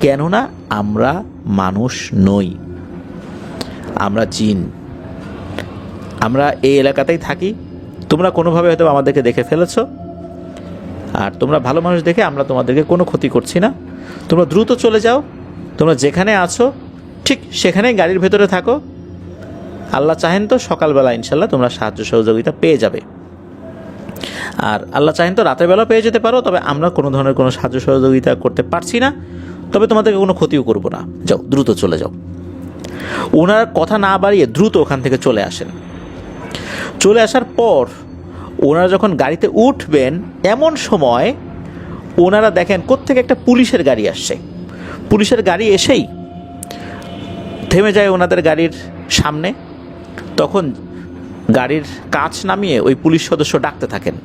কেননা আমরা মানুষ নই, আমরা জিন। আমরা এই এলাকাতেই থাকি, তোমরা কোনোভাবে হয়তো আমাদেরকে দেখে ফেলেছো, আর তোমরা ভালো মানুষ দেখে আমরা তোমাদেরকে কোনো ক্ষতি করছি না। তোমরা দ্রুত চলে যাও, তোমরা যেখানে আছো ঠিক সেখানেই গাড়ির ভেতরে থাকো। আল্লাহ চাহেন তো সকালবেলা ইনশাল্লাহ তোমরা সাহায্য সহযোগিতা পেয়ে যাবে, আর আল্লাহ চাহেন তো রাতের বেলা পেয়ে যেতে পারো। তবে আমরা কোনো ধরনের কোনো সাহায্য সহযোগিতা করতে পারছি না, তবে তোমাদেরকে কোনো ক্ষতিও করব না, যাও দ্রুত চলে যাও। ওনার কথা না বাড়িয়ে দ্রুত ওখান থেকে চলে আসেন। চলে আসার পর ওনারা যখন গাড়িতে উঠবেন, এমন সময় ওনারা দেখেন কোত্থেকে একটা পুলিশের গাড়ি আসছে। পুলিশের গাড়ি এসেই থেমে যায় ওনাদের গাড়ির সামনে। তখন গাড়ির কাঁচ নামিয়ে ওই পুলিশ সদস্য ডাকতে থাকেন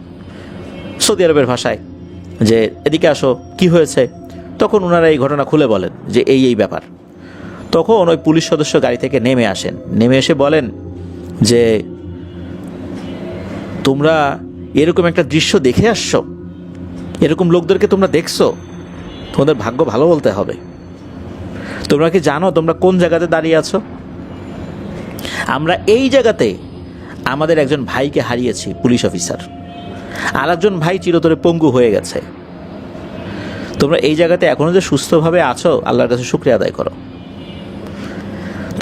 সৌদি আরবের ভাষায় যে এদিকে আসো, কি হয়েছে। তখন ওনারা এই ঘটনা খুলে বলেন যে এই ব্যাপার। তখন ওই পুলিশ সদস্য গাড়ি থেকে নেমে আসেন, নেমে এসে বলেন যে তোমরা এরকম একটা দৃশ্য দেখে আসছো, এরকম লোকদেরকে তোমরা দেখছো, তোমাদের ভাগ্য ভালো বলতে হবে। তোমরা কি জানো তোমরা কোন জায়গাতে দাঁড়িয়ে আছো? আমরা এই জায়গাতে আমাদের একজন ভাইকে হারিয়েছি, পুলিশ অফিসার। আর একজন ভাই চিরতরে পঙ্গু হয়ে গেছে। তোমরা এই জায়গাতে এখনো যে সুস্থভাবে আছো, আল্লাহর কাছে শুকরিয়া আদায় করো।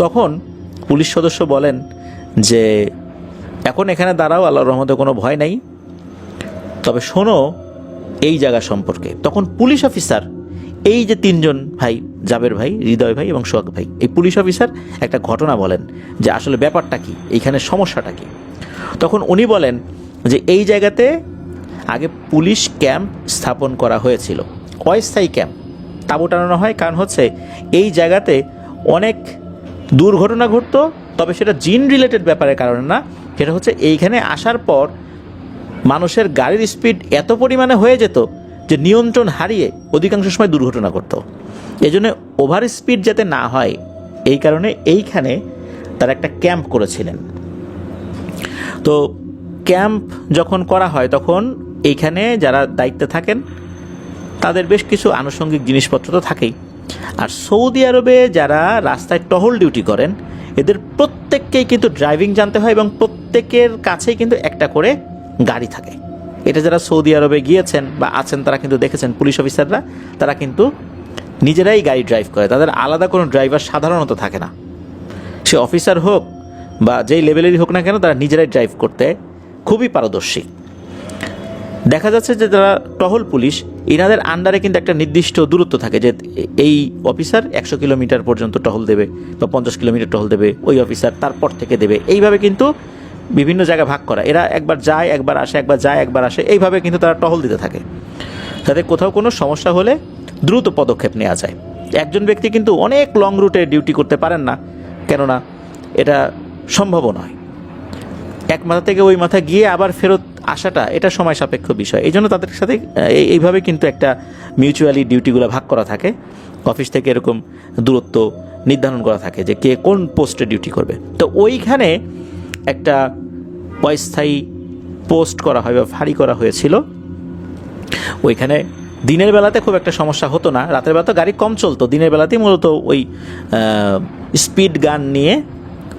তখন পুলিশ সদস্য বলেন যে এখন এখানে দাঁড়াও, আল্লাহর রহমতে কোনো ভয় নাই, তবে শোনো এই জায়গা সম্পর্কে। তখন পুলিশ অফিসার, এই যে তিনজন ভাই, জাবের ভাই, হৃদয় ভাই এবং সোহাগ ভাই, এই পুলিশ অফিসার একটা ঘটনা বলেন যে আসলে ব্যাপারটা কি, এইখানে সমস্যাটা কি। তখন উনি বলেন যে এই জায়গাতে আগে পুলিশ ক্যাম্প স্থাপন করা হয়েছিল, অস্থায়ী ক্যাম্প, তাঁবু টানানো হয়। কারণ হচ্ছে এই জায়গাতে অনেক দুর্ঘটনা ঘটতো, তবে সেটা জিন রিলেটেড ব্যাপারের কারণে না, সেটা হচ্ছে এইখানে আসার পর মানুষের গাড়ির স্পিড এত পরিমাণে হয়ে যেত যে নিয়ন্ত্রণ হারিয়ে অধিকাংশ সময় দুর্ঘটনা ঘটতো। এই জন্য ওভার স্পিড যাতে না হয়, এই কারণে এইখানে তারা একটা ক্যাম্প করেছিলেন। তো ক্যাম্প যখন করা হয়, তখন এইখানে যারা দায়িত্বে থাকেন তাদের বেশ কিছু আনুষঙ্গিক জিনিসপত্র তো থাকেই। আর সৌদি আরবে যারা রাস্তায় টহল ডিউটি করেন, এদের প্রত্যেককেই কিন্তু ড্রাইভিং জানতে হয় এবং প্রত্যেকের কাছেই কিন্তু একটা করে গাড়ি থাকে। এটা যারা সৌদি আরবে গিয়েছেন বা আছেন তারা কিন্তু দেখেছেন, পুলিশ অফিসাররা তারা কিন্তু নিজেরাই গাড়ি ড্রাইভ করে, তাদের আলাদা কোনো ড্রাইভার সাধারণত থাকে না। সে অফিসার হোক বা যেই লেভেলেরই হোক না কেন, তারা নিজেরাই ড্রাইভ করতে খুবই পারদর্শী। দেখা যাচ্ছে যে যারা টহল পুলিশ, এনাদের আন্ডারে কিন্তু একটা নির্দিষ্ট দূরত্ব থাকে যে এই অফিসার 100 কিলোমিটার পর্যন্ত টহল দেবে বা 50 কিলোমিটার টহল দেবে, ওই অফিসার তারপর থেকে দেবে। এইভাবে কিন্তু বিভিন্ন জায়গায় ভাগ করা, এরা একবার যায় একবার আসে, একবার যায় একবার আসে, এইভাবে কিন্তু তারা টহল দিতে থাকে, যাতে কোথাও কোনো সমস্যা হলে দ্রুত পদক্ষেপ নেওয়া যায়। একজন ব্যক্তি কিন্তু অনেক লং রুটে ডিউটি করতে পারেন না, কেননা এটা সম্ভব নয়। এক মাথা থেকে ওই মাথা গিয়ে আবার ফেরত আসাটা এটা সময় সাপেক্ষ বিষয়। এই জন্য তাদের সাথে এইভাবে কিন্তু একটা মিউচুয়ালি ডিউটিগুলো ভাগ করা থাকে। অফিস থেকে এরকম দূরত্ব নির্ধারণ করা থাকে যে কে কোন পোস্টে ডিউটি করবে। তো ওইখানে একটা অস্থায়ী পোস্ট করা হয় বা ফাঁড়ি করা হয়েছিল। ওইখানে দিনের বেলাতে খুব একটা সমস্যা হতো না, রাতের বেলা তো গাড়ি কম চলতো, দিনের বেলাতেই মূলত ওই স্পিড গান নিয়ে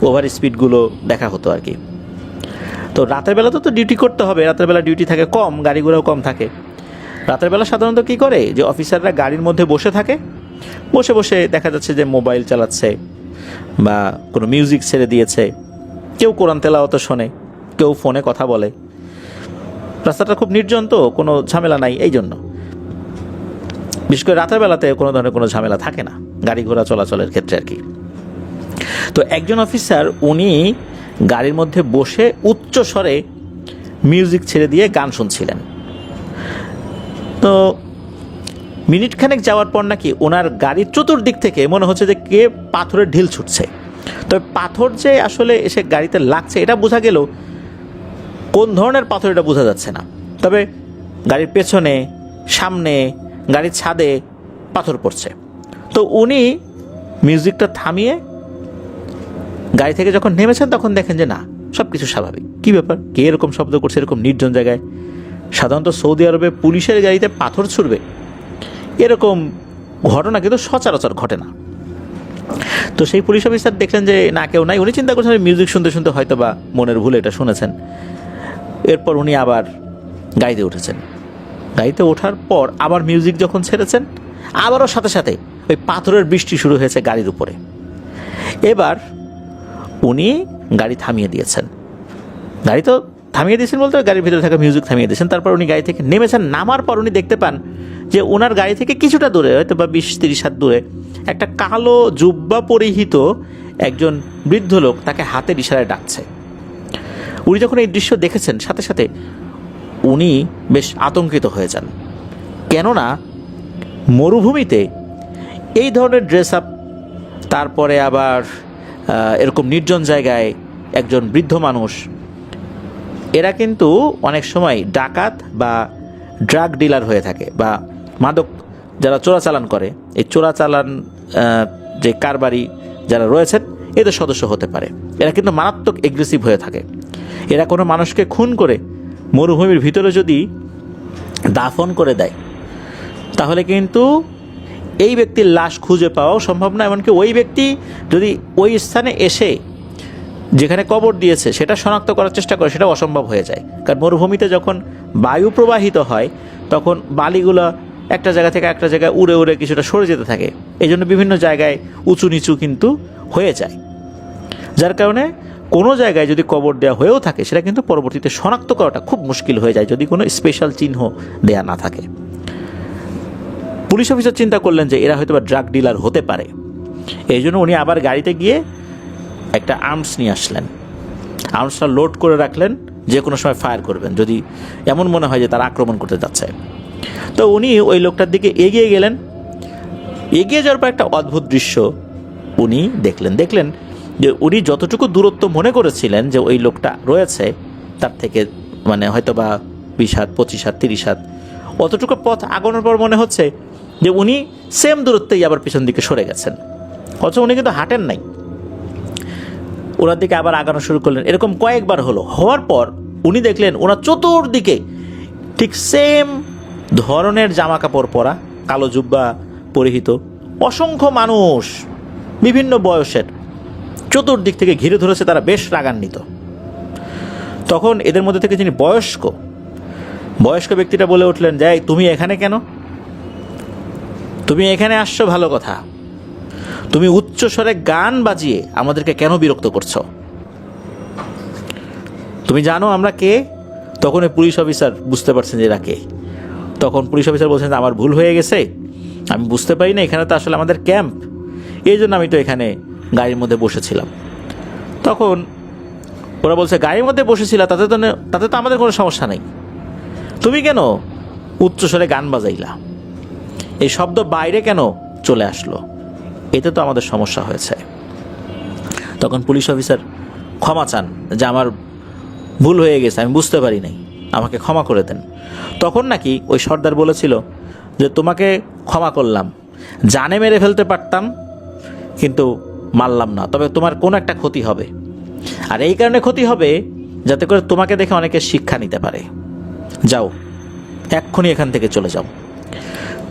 ওভার স্পিডগুলো দেখা হতো আর কি। তো রাতের বেলা তো ডিউটি করতে হবে, রাতের বেলা ডিউটি থাকে কম, গাড়ি ঘোড়াও কম থাকে। রাতের বেলা সাধারণত কী করে যে অফিসাররা গাড়ির মধ্যে বসে থাকে, বসে বসে দেখা যাচ্ছে যে মোবাইল চালাচ্ছে বা কোনো মিউজিক ছেড়ে দিয়েছে, কেউ কোরআন তেলাওয়াত শোনে, কেউ ফোনে কথা বলে। রাস্তাটা খুব নির্জন, তো কোনো ঝামেলা নাই, এই জন্য বিশেষ করে রাতের বেলাতে কোনো ধরনের কোনো ঝামেলা থাকে না গাড়ি ঘোড়া চলাচলের ক্ষেত্রে আর কি। তো একজন অফিসার উনি গাড়ির মধ্যে বসে উচ্চ স্বরে মিউজিক ছেড়ে দিয়ে গান শুনছিলেন। তো মিনিট খানেক যাওয়ার পর নাকি ওনার গাড়ির চতুর্দিক থেকে মনে হচ্ছে যে কে পাথরের ঢিল ছুটছে। তবে পাথর যে আসলে এসে গাড়িতে লাগছে এটা বোঝা গেল, কোন ধরনের পাথর এটা বোঝা যাচ্ছে না। তবে গাড়ির পেছনে, সামনে, গাড়ির ছাদে পাথর পড়ছে। তো উনি মিউজিকটা থামিয়ে গাড়ি থেকে যখন নেমেছেন তখন দেখেন যে না, সব কিছু স্বাভাবিক। কী ব্যাপার, কে এরকম শব্দ করছে এরকম নির্জন জায়গায়? সাধারণত সৌদি আরবে পুলিশের গাড়িতে পাথর ছুড়বে এরকম ঘটনা কিন্তু সচরাচর ঘটে না। তো সেই পুলিশ অফিসার দেখলেন যে না, কেউ নাই। উনি চিন্তা করছেন মিউজিক শুনতে শুনতে হয়তো বা মনের ভুলে এটা শুনেছেন। এরপর উনি আবার গাড়িতে উঠেছেন। গাড়িতে ওঠার পর আবার মিউজিক যখন ছেড়েছেন, আবারও সাথে সাথে ওই পাথরের বৃষ্টি শুরু হয়েছে গাড়ির উপরে। এবার উনি গাড়ি থামিয়ে দিয়েছেন। গাড়ি তো থামিয়ে দিয়েছেন বলতে গাড়ির ভিতরে থাকা মিউজিক থামিয়ে দিয়েছেন। তারপর উনি গাড়ি থেকে নেমেছেন। নামার পর উনি দেখতে পান যে ওনার গাড়ি থেকে কিছুটা দূরে, হয়তো বা 20-30 হাত দূরে, একটা কালো জুব্বা পরিহিত একজন বৃদ্ধ লোক তাকে হাতের ইশারায় ডাকছে। উনি যখন এই দৃশ্য দেখেছেন সাথে সাথে উনি বেশ আতঙ্কিত হয়ে যান। কেননা মরুভূমিতে এই ধরনের ড্রেস আপ, তারপরে আবার এরকম নির্জন জায়গায় একজন বৃদ্ধ মানুষ, এরা কিন্তু অনেক সময় ডাকাত বা ড্রাগ ডিলার হয়ে থাকে, বা মাদক যারা চোরাচালান করে, এই চোরাচালান যে কারবারি যারা রয়েছেন এদের সদস্য হতে পারে। এরা কিন্তু মারাত্মক এগ্রেসিভ হয়ে থাকে। এরা কোনো মানুষকে খুন করে মরুভূমির ভিতরে যদি দাফন করে দেয় তাহলে কিন্তু এই ব্যক্তির লাশ খুঁজে পাওয়াও সম্ভব না। এমনকি ওই ব্যক্তি যদি ওই স্থানে এসে যেখানে কবর দিয়েছে সেটা শনাক্ত করার চেষ্টা করে, সেটা অসম্ভব হয়ে যায়। কারণ মরুভূমিতে যখন বায়ু প্রবাহিত হয় তখন বালিগুলো একটা জায়গা থেকে একটা জায়গায় উড়ে উড়ে কিছুটা সরে যেতে থাকে। এই জন্য বিভিন্ন জায়গায় উঁচু নিচু কিন্তু হয়ে যায়, যার কারণে কোনো জায়গায় যদি কবর দেওয়া হয়েও থাকে সেটা কিন্তু পরবর্তীতে শনাক্ত করাটা খুব মুশকিল হয়ে যায় যদি কোনো স্পেশাল চিহ্ন দেয়া না থাকে। পুলিশ অফিসার চিন্তা করলেন যে এরা হয়তো বা ড্রাগ ডিলার হতে পারে। এই জন্য উনি আবার গাড়িতে গিয়ে একটা আর্মস নিয়ে আসলেন। আর্মসটা লোড করে রাখলেন, যে কোনো সময় ফায়ার করবেন যদি এমন মনে হয় যে তারা আক্রমণ করতে যাচ্ছে। তো উনি ওই লোকটার দিকে এগিয়ে গেলেন। এগিয়ে যাওয়ার পর একটা অদ্ভুত দৃশ্য উনি দেখলেন যে উনি যতটুকু দূরত্ব মনে করেছিলেন যে ওই লোকটা রয়েছে তার থেকে মানে হয়তো বা 20 হাত, 25 হাত, 30 হাত, অতটুকু পথ আগানোর পর মনে হচ্ছে যে উনি সেম দূরত্বেই আবার পিছন দিকে সরে গেছেন। অথচ উনি কিন্তু হাঁটেন নাই, ওনার দিকে আবার আগানো শুরু করলেন। এরকম কয়েকবার হওয়ার পর উনি দেখলেন ওনার চতুর্দিকে ঠিক সেম ধরনের জামা কাপড় পরা, কালো জুব্বা পরিহিত অসংখ্য মানুষ বিভিন্ন বয়সের চতুর্দিক থেকে ঘিরে ধরেছে। তারা বেশ রাগান্বিত। তখন এদের মধ্যে থেকে যিনি বয়স্ক ব্যক্তিটা বলে উঠলেন, যাই তুমি এখানে কেন? তুমি এখানে আসছো ভালো কথা, তুমি উচ্চ স্বরে গান বাজিয়ে আমাদেরকে কেন বিরক্ত করছো? তুমি জানো আমরা কে? তখন পুলিশ অফিসার বুঝতে পারছেন যে এরা কে। তখন পুলিশ অফিসার বলছেন যে আমার ভুল হয়ে গেছে, আমি বুঝতে পারি না, এখানে তো আসলে আমাদের ক্যাম্প, এই জন্য আমি তো এখানে গাড়ির মধ্যে বসেছিলাম। তখন ওরা বলছে গাড়ির মধ্যে বসেছিলা তাতে তো আমাদের কোনো সমস্যা নেই, তুমি কেন উচ্চস্বরে গান বাজাইলা? এই শব্দ বাইরে কেন চলে আসলো? এতে তো আমাদের সমস্যা হয়েছে। তখন পুলিশ অফিসার ক্ষমা চান যে আমার ভুল হয়ে গেছে, আমি বুঝতে পারি নাই, আমাকে ক্ষমা করে দেন। তখন নাকি ওই সর্দার বলেছিল যে তোমাকে ক্ষমা করলাম, জানে মেরে ফেলতে পারতাম কিন্তু মারলাম না, তবে তোমার কোনো একটা ক্ষতি হবে। আর এই কারণে ক্ষতি হবে যাতে করে তোমাকে দেখে অনেকে শিক্ষা নিতে পারে। যাও, এক্ষুনি এখান থেকে চলে যাও।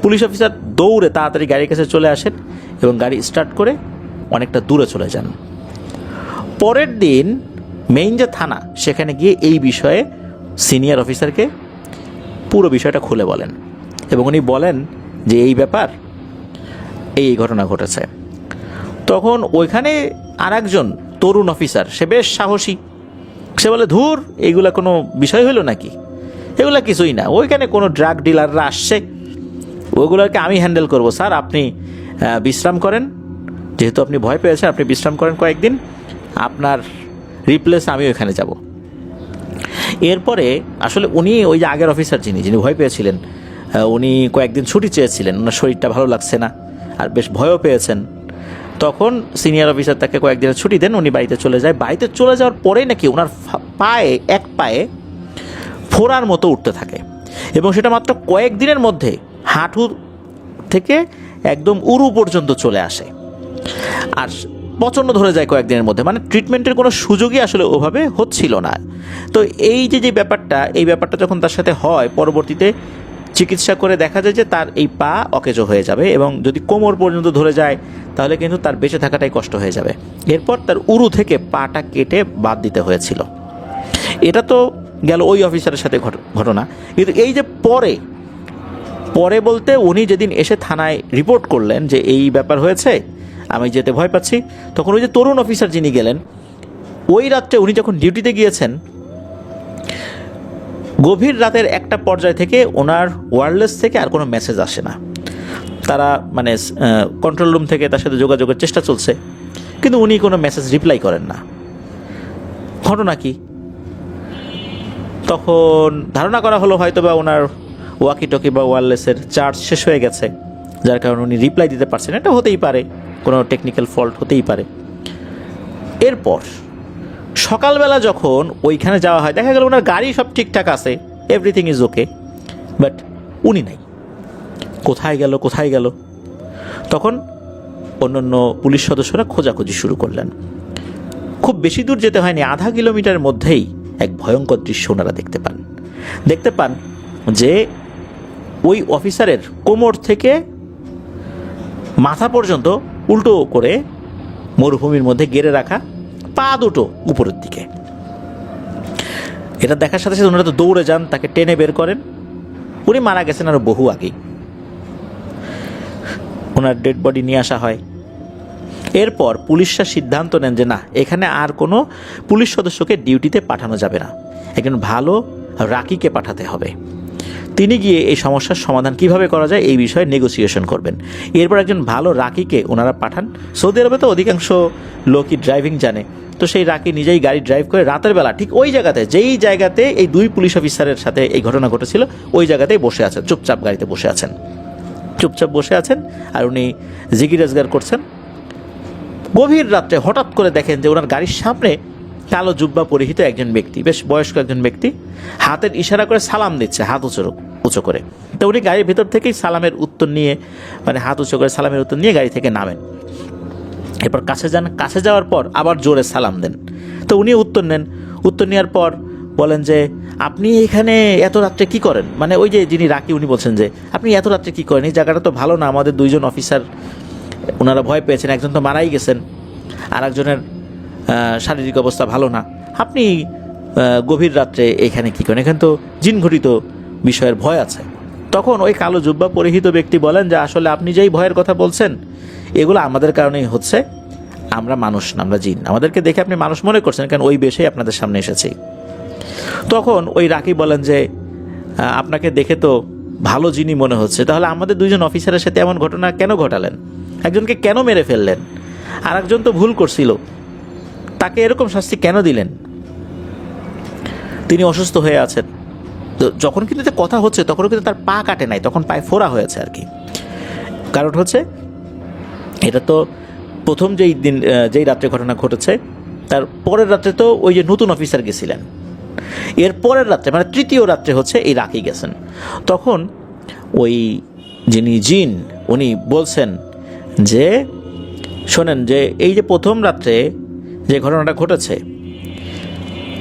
পুলিশ অফিসার দৌড়ে তাড়াতাড়ি গাড়ির কাছে চলে আসেন এবং গাড়ি স্টার্ট করে অনেকটা দূরে চলে যান। পরের দিন মেইন যে থানা সেখানে গিয়ে এই বিষয়ে সিনিয়র অফিসারকে পুরো বিষয়টা খুলে বলেন এবং উনি বলেন যে এই ব্যাপার, এই ঘটনা ঘটেছে। তখন ওইখানে আর একজন তরুণ অফিসার, সে বেশ সাহসী, সে বলে ধুর এইগুলা কোনো বিষয় হলো নাকি, এগুলা কিছুই না, ওইখানে কোনো ড্রাগ ডিলাররা আসছে, ওগুলোকে আমি হ্যান্ডেল করব স্যার, আপনি বিশ্রাম করেন, যেহেতু আপনি ভয় পেয়েছেন আপনি বিশ্রাম করেন কয়েকদিন, আপনার রিপ্লেস আমি ওইখানে যাব। এরপরে আসলে উনি ওই যে আগের অফিসার যিনি ভয় পেয়েছিলেন, উনি কয়েকদিন ছুটি চেয়েছিলেন, ওনার শরীরটা ভালো লাগছে না আর বেশ ভয়ও পেয়েছেন। তখন সিনিয়র অফিসার তাকে কয়েকদিনের ছুটি দেন, উনি বাড়িতে চলে যায়। বাড়িতে চলে যাওয়ার পরেই নাকি ওনার এক পায়ে ফোড়ার মতো উঠতে থাকে এবং সেটা মাত্র কয়েকদিনের মধ্যে হাঁটু থেকে একদম উরু পর্যন্ত চলে আসে আর প্রচণ্ড ধরে যায় কয়েকদিনের মধ্যে, মানে ট্রিটমেন্টের কোনো সুযোগই আসলে ওভাবে হচ্ছিল না। তো এই যে ব্যাপারটা যখন তার সাথে হয়, পরবর্তীতে চিকিৎসা করে দেখা যায় যে তার এই পা অকেজো হয়ে যাবে এবং যদি কোমর পর্যন্ত ধরে যায় তাহলে কিন্তু তার বেঁচে থাকাটাই কষ্ট হয়ে যাবে। এরপর তার উরু থেকে পাটা কেটে বাদ দিতে হয়েছিল। এটা তো গেল ওই অফিসারের সাথে ঘটনা। কিন্তু এই যে পরে বলতে উনি যেদিন এসে থানায় রিপোর্ট করলেন যে এই ব্যাপার হয়েছে, আমি যেতে ভয় পাচ্ছি, তখন ওই যে তরুণ অফিসার যিনি গেলেন, ওই রাত্রে উনি যখন ডিউটিতে গিয়েছেন, গভীর রাতের একটা পর্যায় থেকে ওনার ওয়্যারলেস থেকে আর কোনো মেসেজ আসে না। তারা মানে কন্ট্রোল রুম থেকে তার সাথে যোগাযোগের চেষ্টা চলছে, কিন্তু উনি কোনো মেসেজ রিপ্লাই করেন না। ঘটনা কি? তখন ধারণা করা হলো হয়তো বা ওনার ওয়াকি টকি বা ওয়্যারলেসের চার্জ শেষ হয়ে গেছে, যার কারণে উনি রিপ্লাই দিতে পারছেন। এটা হতেই পারে, কোনো টেকনিক্যাল ফল্ট হতেই পারে। এরপর সকালবেলা যখন ওইখানে যাওয়া হয়, দেখা গেল ওনার গাড়ি সব ঠিকঠাক আছে, এভরিথিং ইজ ওকে, বাট উনি নাই। কোথায় গেল? তখন অন্যান্য পুলিশ সদস্যরা খোঁজাখুঁজি শুরু করলেন। খুব বেশি দূর যেতে হয়নি, আধা কিলোমিটার মধ্যেই এক ভয়ঙ্কর দৃশ্য ওনারা দেখতে পান যে ওই অফিসারের কোমর থেকে মাথা পর্যন্ত উল্টো করে মরুভূমির মধ্যে গেড়ে রাখা, পা দুটো উপরের দিকে। এটা দেখার সাথে সাথে ওনারা তো দৌড়ে যান, তাকে টেনে বের করেন। উনি মারা গেছেন আরো বহু আগেই। ওনার ডেড বডি নিয়ে আসা হয়। এরপর পুলিশরা সিদ্ধান্ত নেন যে না, এখানে আর কোনো পুলিশ সদস্যকে ডিউটিতে পাঠানো যাবে না, একজন ভালো রাকিকে পাঠাতে হবে। তিনি গিয়ে এই সমস্যার সমাধান কিভাবে করা যায় এই বিষয়ে নেগোসিয়েশন করবেন। এরপর একজন ভালো রাকিকে ওনারা পাঠান। সৌদি আরবে তো অধিকাংশ লোকই ড্রাইভিং জানে, তো সেই রাকি নিজেই গাড়ি ড্রাইভ করে রাতের বেলা ঠিক ওই জায়গাতে, যেই জায়গাতে এই দুই পুলিশ অফিসারের সাথে এই ঘটনা ঘটেছিল, ওই জায়গাতেই বসে আছেন, চুপচাপ গাড়িতে বসে আছেন আর উনি জিকির আজগার করছেন। গভীর রাত্রে হঠাৎ করে দেখেন যে ওনার গাড়ির সামনে কালো জুব্বা পরিহিত একজন ব্যক্তি, বেশ বয়স্ক একজন ব্যক্তি, হাতের ইশারা করে সালাম দিচ্ছে, হাত উঁচু করে। তো উনি গাড়ির ভিতর থেকেই সালামের উত্তর নিয়ে, মানে হাত উঁচু করে সালামের উত্তর নিয়ে গাড়ি থেকে নামেন। এরপর কাছে যান, কাছে যাওয়ার পর আবার জোরে সালাম দেন। তো উনি উত্তর নেন। উত্তর নেওয়ার পর বলেন যে আপনি এখানে এত রাত্রে কি করেন, মানে ওই যে যিনি রাকি উনি বলছেন যে আপনি এত রাত্রে কি করেন, এই জায়গাটা তো ভালো না, আমাদের দুইজন অফিসার ওনারা ভয় পেয়েছেন, একজন তো মারাই গেছেন, আর একজনের শারীরিক অবস্থা ভালো না, আপনি গভীর রাত্রে এখানে কি করেন, এখানে তো জিনঘটিত বিষয়ের ভয় আছে। তখন ওই কালো জুব্বা পরিহিত ব্যক্তি বলেন যে আসলে আপনি যেই ভয়ের কথা বলছেন এগুলো আমাদের কারণেই হচ্ছে, আমরা মানুষ না, আমরা জিন, আমাদেরকে দেখে আপনি মানুষ মনে করছেন, কারণ ওই বেশেই আপনাদের সামনে এসেছি। তখন ওই রাকি বলেন যে আপনাকে দেখে তো ভালো জিনই মনে হচ্ছে, তাহলে আমাদের দুইজন অফিসারের সাথে এমন ঘটনা কেন ঘটালেন, একজনকে কেন মেরে ফেললেন, আর একজন তো ভুল করছিল, তাকে এরকম শাস্তি কেন দিলেন, তিনি অসুস্থ হয়ে আছেন। তো যখন কিন্তু কথা হচ্ছে তখন কিন্তু তার পা কাটে নাই, তখন পায়ে ফোড়া হয়েছে আর কি। কারণ হচ্ছে এটা তো প্রথম যেই রাত্রে ঘটনা ঘটেছে, তার পরের রাত্রে তো ওই যে নতুন অফিসার গেছিলেন, এর পরের রাত্রে মানে তৃতীয় রাত্রে হচ্ছে এই রাকি গেছেন। তখন ওই যিনি জিন উনি বলছেন যে শোনেন, যে এই যে প্রথম রাত্রে যে ঘটনাটা ঘটেছে,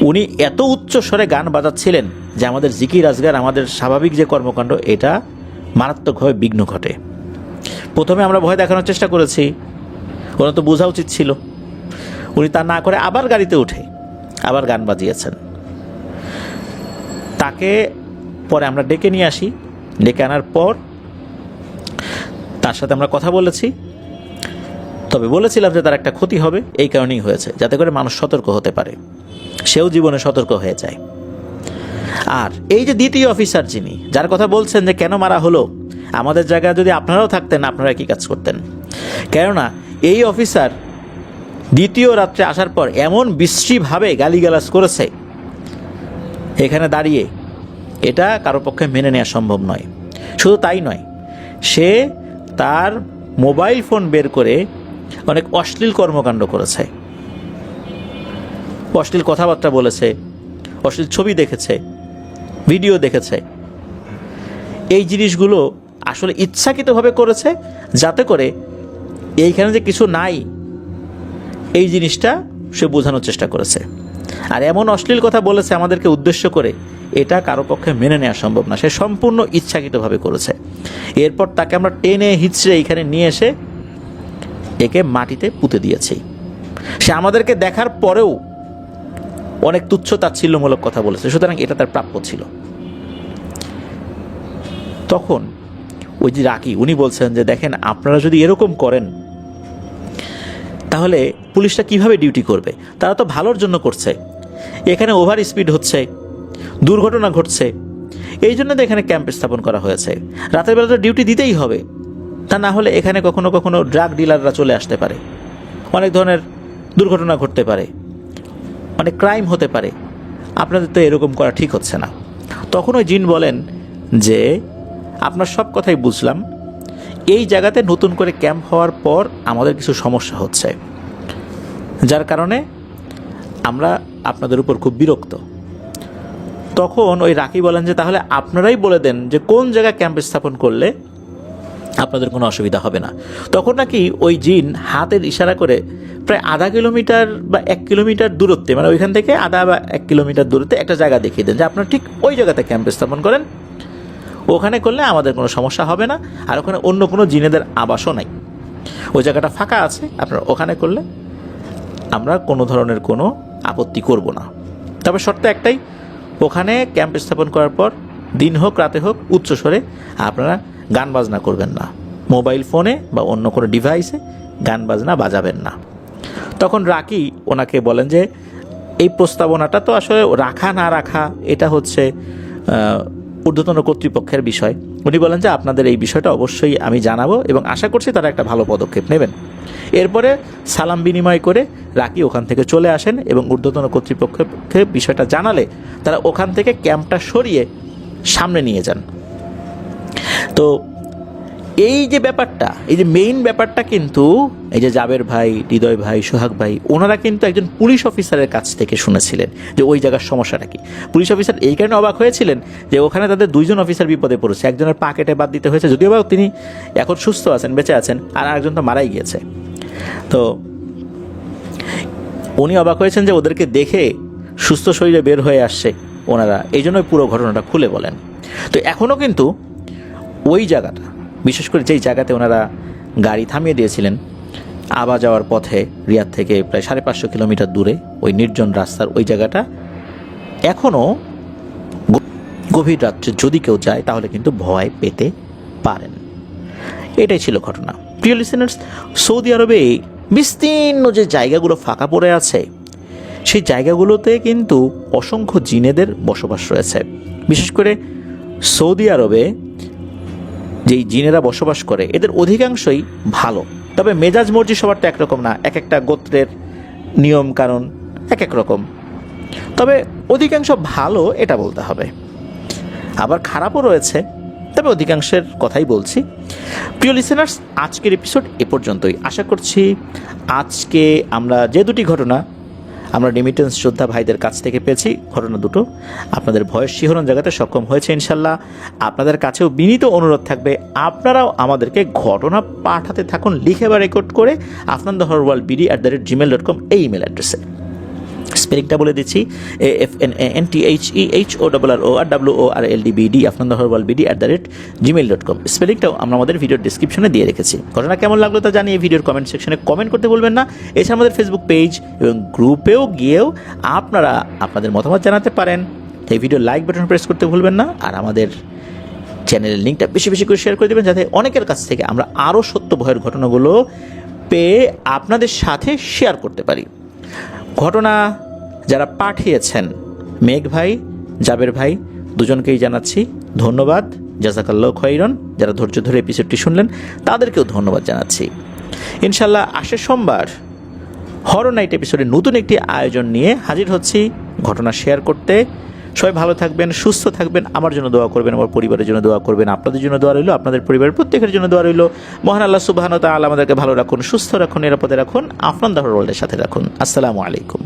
উনি এত উচ্চ স্বরে গান বাজাচ্ছিলেন যে আমাদের জিকির আজগার, আমাদের স্বাভাবিক যে কর্মকাণ্ড, এটা মারাত্মকভাবে বিঘ্ন ঘটে। প্রথমে আমরা ভয় দেখানোর চেষ্টা করেছি, ওনার তো বোঝা উচিত ছিল। উনি তা না করে আবার গাড়িতে উঠে আবার গান বাজিয়েছেন। তাকে পরে আমরা ডেকে নিয়ে আসি। ডেকে আনার পর তার সাথে আমরা কথা বলেছি, তবে বলেছিলাম যে তার একটা ক্ষতি হবে, এই কারণেই হয়েছে, যাতে করে মানুষ সতর্ক হতে পারে, সেও জীবনে সতর্ক হয়ে যায়। আর এই যে দ্বিতীয় অফিসার যিনি, যার কথা বলছেন যে কেন মারা হলো, আমাদের জায়গায় যদি আপনারাও থাকতেন আপনারা কি কাজ করতেন? কেননা এই অফিসার দ্বিতীয় রাত্রে আসার পর এমন বিশ্রীভাবে গালিগালাজ করেছে এখানে দাঁড়িয়ে, এটা কারো পক্ষে মেনে নেওয়া সম্ভব নয়। শুধু তাই নয়, সে তার মোবাইল ফোন বের করে অনেক অশ্লীল কর্মকাণ্ড করেছে, অশ্লীল কথাবার্তা বলেছে, অশ্লীল ছবি দেখেছে, ভিডিও দেখেছে। এই জিনিসগুলো আসলে ইচ্ছাকৃতভাবে করেছে, যাতে করে এইখানে যে কিছু নাই এই জিনিসটা সে বোঝানোর চেষ্টা করেছে। আর এমন অশ্লীল কথা বলেছে আমাদেরকে উদ্দেশ্য করে, এটা কারো পক্ষে মেনে নেওয়া সম্ভব না। সে সম্পূর্ণ ইচ্ছাকৃতভাবে করেছে। এরপর তাকে আমরা টেনে হিচড়ে এইখানে নিয়ে এসে একে মাটিতে পুঁতে দিয়েছি। সে আমাদেরকে দেখার পরেও অনেক তুচ্ছ তাচ্ছিল্যমূলক কথা বলেছে, সুতরাং এটা তার প্রাপ্য ছিল। তখন ওই যে রাকি, উনি বলছেন যে দেখেন, আপনারা যদি এরকম করেন তাহলে পুলিশটা কিভাবে ডিউটি করবে? তারা তো ভালোর জন্য করছে, এখানে ওভার স্পিড হচ্ছে, দুর্ঘটনা ঘটছে, এই জন্য তো এখানে ক্যাম্প স্থাপন করা হয়েছে। রাতের বেলা তো ডিউটি দিতেই হবে, তা না হলে এখানে কখনো কখনো ড্রাগ ডিলাররা চলে আসতে পারে, অনেক ধরনের দুর্ঘটনা ঘটতে পারে, অনেক ক্রাইম হতে পারে, আপনাদের তো এরকম করা ঠিক হচ্ছে না। তখন ওই জিন বলেন যে আপনার সব কথাই বুঝলাম, এই জায়গাতে নতুন করে ক্যাম্প হওয়ার পর আমাদের কিছু সমস্যা হচ্ছে, যার কারণে আমরা আপনাদের উপর খুব বিরক্ত। তখন ওই রাকি বলেন যে তাহলে আপনারাই বলে দেন যে কোন জায়গায় ক্যাম্প স্থাপন করলে আপনাদের কোনো অসুবিধা হবে না। তখন নাকি ওই জিন হাতের ইশারা করে প্রায় আধা কিলোমিটার বা 1 কিলোমিটার দূরত্বে, মানে ওইখান থেকে আধা বা 1 কিলোমিটার দূরত্বে একটা জায়গা দেখিয়ে দেন যে আপনারা ঠিক ওই জায়গাতে ক্যাম্প স্থাপন করেন, ওখানে করলে আমাদের কোনো সমস্যা হবে না, আর ওখানে অন্য কোনো জিনেদের আবাসও নাই, ওই জায়গাটা ফাঁকা আছে, আপনারা ওখানে করলে আমরা কোনো ধরনের কোনো আপত্তি করব না। তবে শর্ত একটাই, ওখানে ক্যাম্প স্থাপন করার পর দিন হোক রাতে হোক উচ্চস্বরে আপনারা গান বাজনা করবেন না, মোবাইল ফোনে বা অন্য কোনো ডিভাইসে গান বাজনা বাজাবেন না। তখন রাকি ওনাকে বলেন যে এই প্রস্তাবনাটা তো আসলে রাখা না রাখা এটা হচ্ছে ঊর্ধ্বতন কর্তৃপক্ষের বিষয়। উনি বলেন যে আপনাদের এই বিষয়টা অবশ্যই আমি জানাবো এবং আশা করছি তারা একটা ভালো পদক্ষেপ নেবেন। এরপরে সালাম বিনিময় করে রাকি ওখান থেকে চলে আসেন এবং ঊর্ধ্বতন কর্তৃপক্ষকে বিষয়টা জানালে তারা ওখান থেকে ক্যাম্পটা সরিয়ে সামনে নিয়ে যান। তো এই যে ব্যাপারটা, এই যে মেইন ব্যাপারটা কিন্তু এই যে জাবের ভাই, হৃদয় ভাই, সোহাগ ভাই, ওনারা কিন্তু একজন পুলিশ অফিসারের কাছ থেকে শুনেছিলেন যে ওই জায়গার সমস্যাটা কি। পুলিশ অফিসার এই কারণে অবাক হয়েছিলেন যে ওখানে তাদের 2 জন অফিসার বিপদে পড়েছে, একজনের পা কেটে বাদ দিতে হয়েছে, যদিও বা তিনি এখন সুস্থ আছেন, বেঁচে আছেন, আর আরেকজন তো মারাই গিয়েছে। তো উনি অবাক হয়েছেন যে ওদেরকে দেখে সুস্থ শরীরে বের হয়ে আসছে ওনারা, এই জন্যই পুরো ঘটনাটা খুলে বলেন। তো এখনও কিন্তু ওই জায়গাটা, বিশেষ করে যেই জায়গাতে ওনারা গাড়ি থামিয়ে দিয়েছিলেন আবা যাওয়ার পথে, রিয়াদ থেকে প্রায় 550 কিলোমিটার দূরে ওই নির্জন রাস্তার ওই জায়গাটা, এখনও গভীর রাত্রে যদি কেউ যায় তাহলে কিন্তু ভয় পেতে পারেন। এটাই ছিল ঘটনা। প্রিয় লিসেনার্স, সৌদি আরবে বিস্তীর্ণ যে জায়গাগুলো ফাঁকা পড়ে আছে, সেই জায়গাগুলোতে কিন্তু অসংখ্য জিনেদের বসবাস রয়েছে। বিশেষ করে সৌদি আরবে যেই জিনেরা বসবাস করে এদের অধিকাংশই ভালো, তবে মেজাজ মর্জি সবার তো একরকম না, এক একটা গোত্রের নিয়ম কানুন এক এক রকম, তবে অধিকাংশ ভালো এটা বলতে হবে। আবার খারাপও রয়েছে, তবে অধিকাংশের কথাই বলছি। প্রিয় লিসেনার্স, আজকের এপিসোড এ পর্যন্তই। আশা করছি আজকে আমরা যে 2টি ঘটনা আমরা রেমিটেন্স যোদ্ধা ভাইদের কাছ থেকে পেয়েছি, ঘটনা দুটো আপনাদের ভয়ের শিহরণ জাগাতে সক্ষম হয়েছে ইনশাল্লাহ। আপনাদের কাছেও বিনীত অনুরোধ থাকবে, আপনারাও আমাদেরকে ঘটনা পাঠাতে থাকুন লিখে বা রেকর্ড করে afnanthehorworldbd@gmail.com এই ইমেল অ্যাড্রেসে। স্পেলিংটা বলে দিচ্ছি, AFNANTHEHORRORWORLDBD afnandahorbaldbd@gmail.com। স্পেলিংটাও আমরা আমাদের ভিডিওর ডিসক্রিপশনে দিয়ে রেখেছি। ঘটনা কেমন লাগলো তা জানিয়ে ভিডিওর কমেন্ট সেকশনে কমেন্ট করতে ভুলবেন না। এছাড়া আমাদের ফেসবুক পেজ এবং গ্রুপেও গিয়েও আপনারা আপনাদের মতামত জানাতে পারেন। এই ভিডিও লাইক বাটন প্রেস করতে ভুলবেন না, আর আমাদের চ্যানেলের লিঙ্কটা বেশি বেশি করে শেয়ার করে দেবেন, যাতে অনেকের কাছ থেকে আমরা আরও সত্য ভয়ের ঘটনাগুলো পেয়ে আপনাদের সাথে শেয়ার করতে পারি। ঘটনা যারা পাঠিয়েছেন মেঘ ভাই, জাবের ভাই, দুজনকেই জানাচ্ছি ধন্যবাদ, জাযাকাল্লাহু খাইরান। যারা ধৈর্য ধরে এপিসোডটি শুনলেন তাদেরকেও ধন্যবাদ জানাচ্ছি। ইনশাল্লাহ আশের সোমবার হরর নাইট এপিসোডে নতুন একটি আয়োজন নিয়ে হাজির হচ্ছি ঘটনা শেয়ার করতে। সবাই ভালো থাকবেন, সুস্থ থাকবেন, আমার জন্য দোয়া করবেন, আমার পরিবারের জন্য দোয়া করবেন, আপনাদের জন্য দোয়া রইল, আপনাদের পরিবারের প্রত্যেকের জন্য দোয়া রইল। মহান আল্লাহ সুবহানাহু ওয়া তাআলা আমাদেরকে ভালো রাখুন, সুস্থ রাখুন, নিরাপদে রাখুন, আফনান দাহর ওয়ার্ল্ডের সাথে রাখুন। আসসালামু আলাইকুম।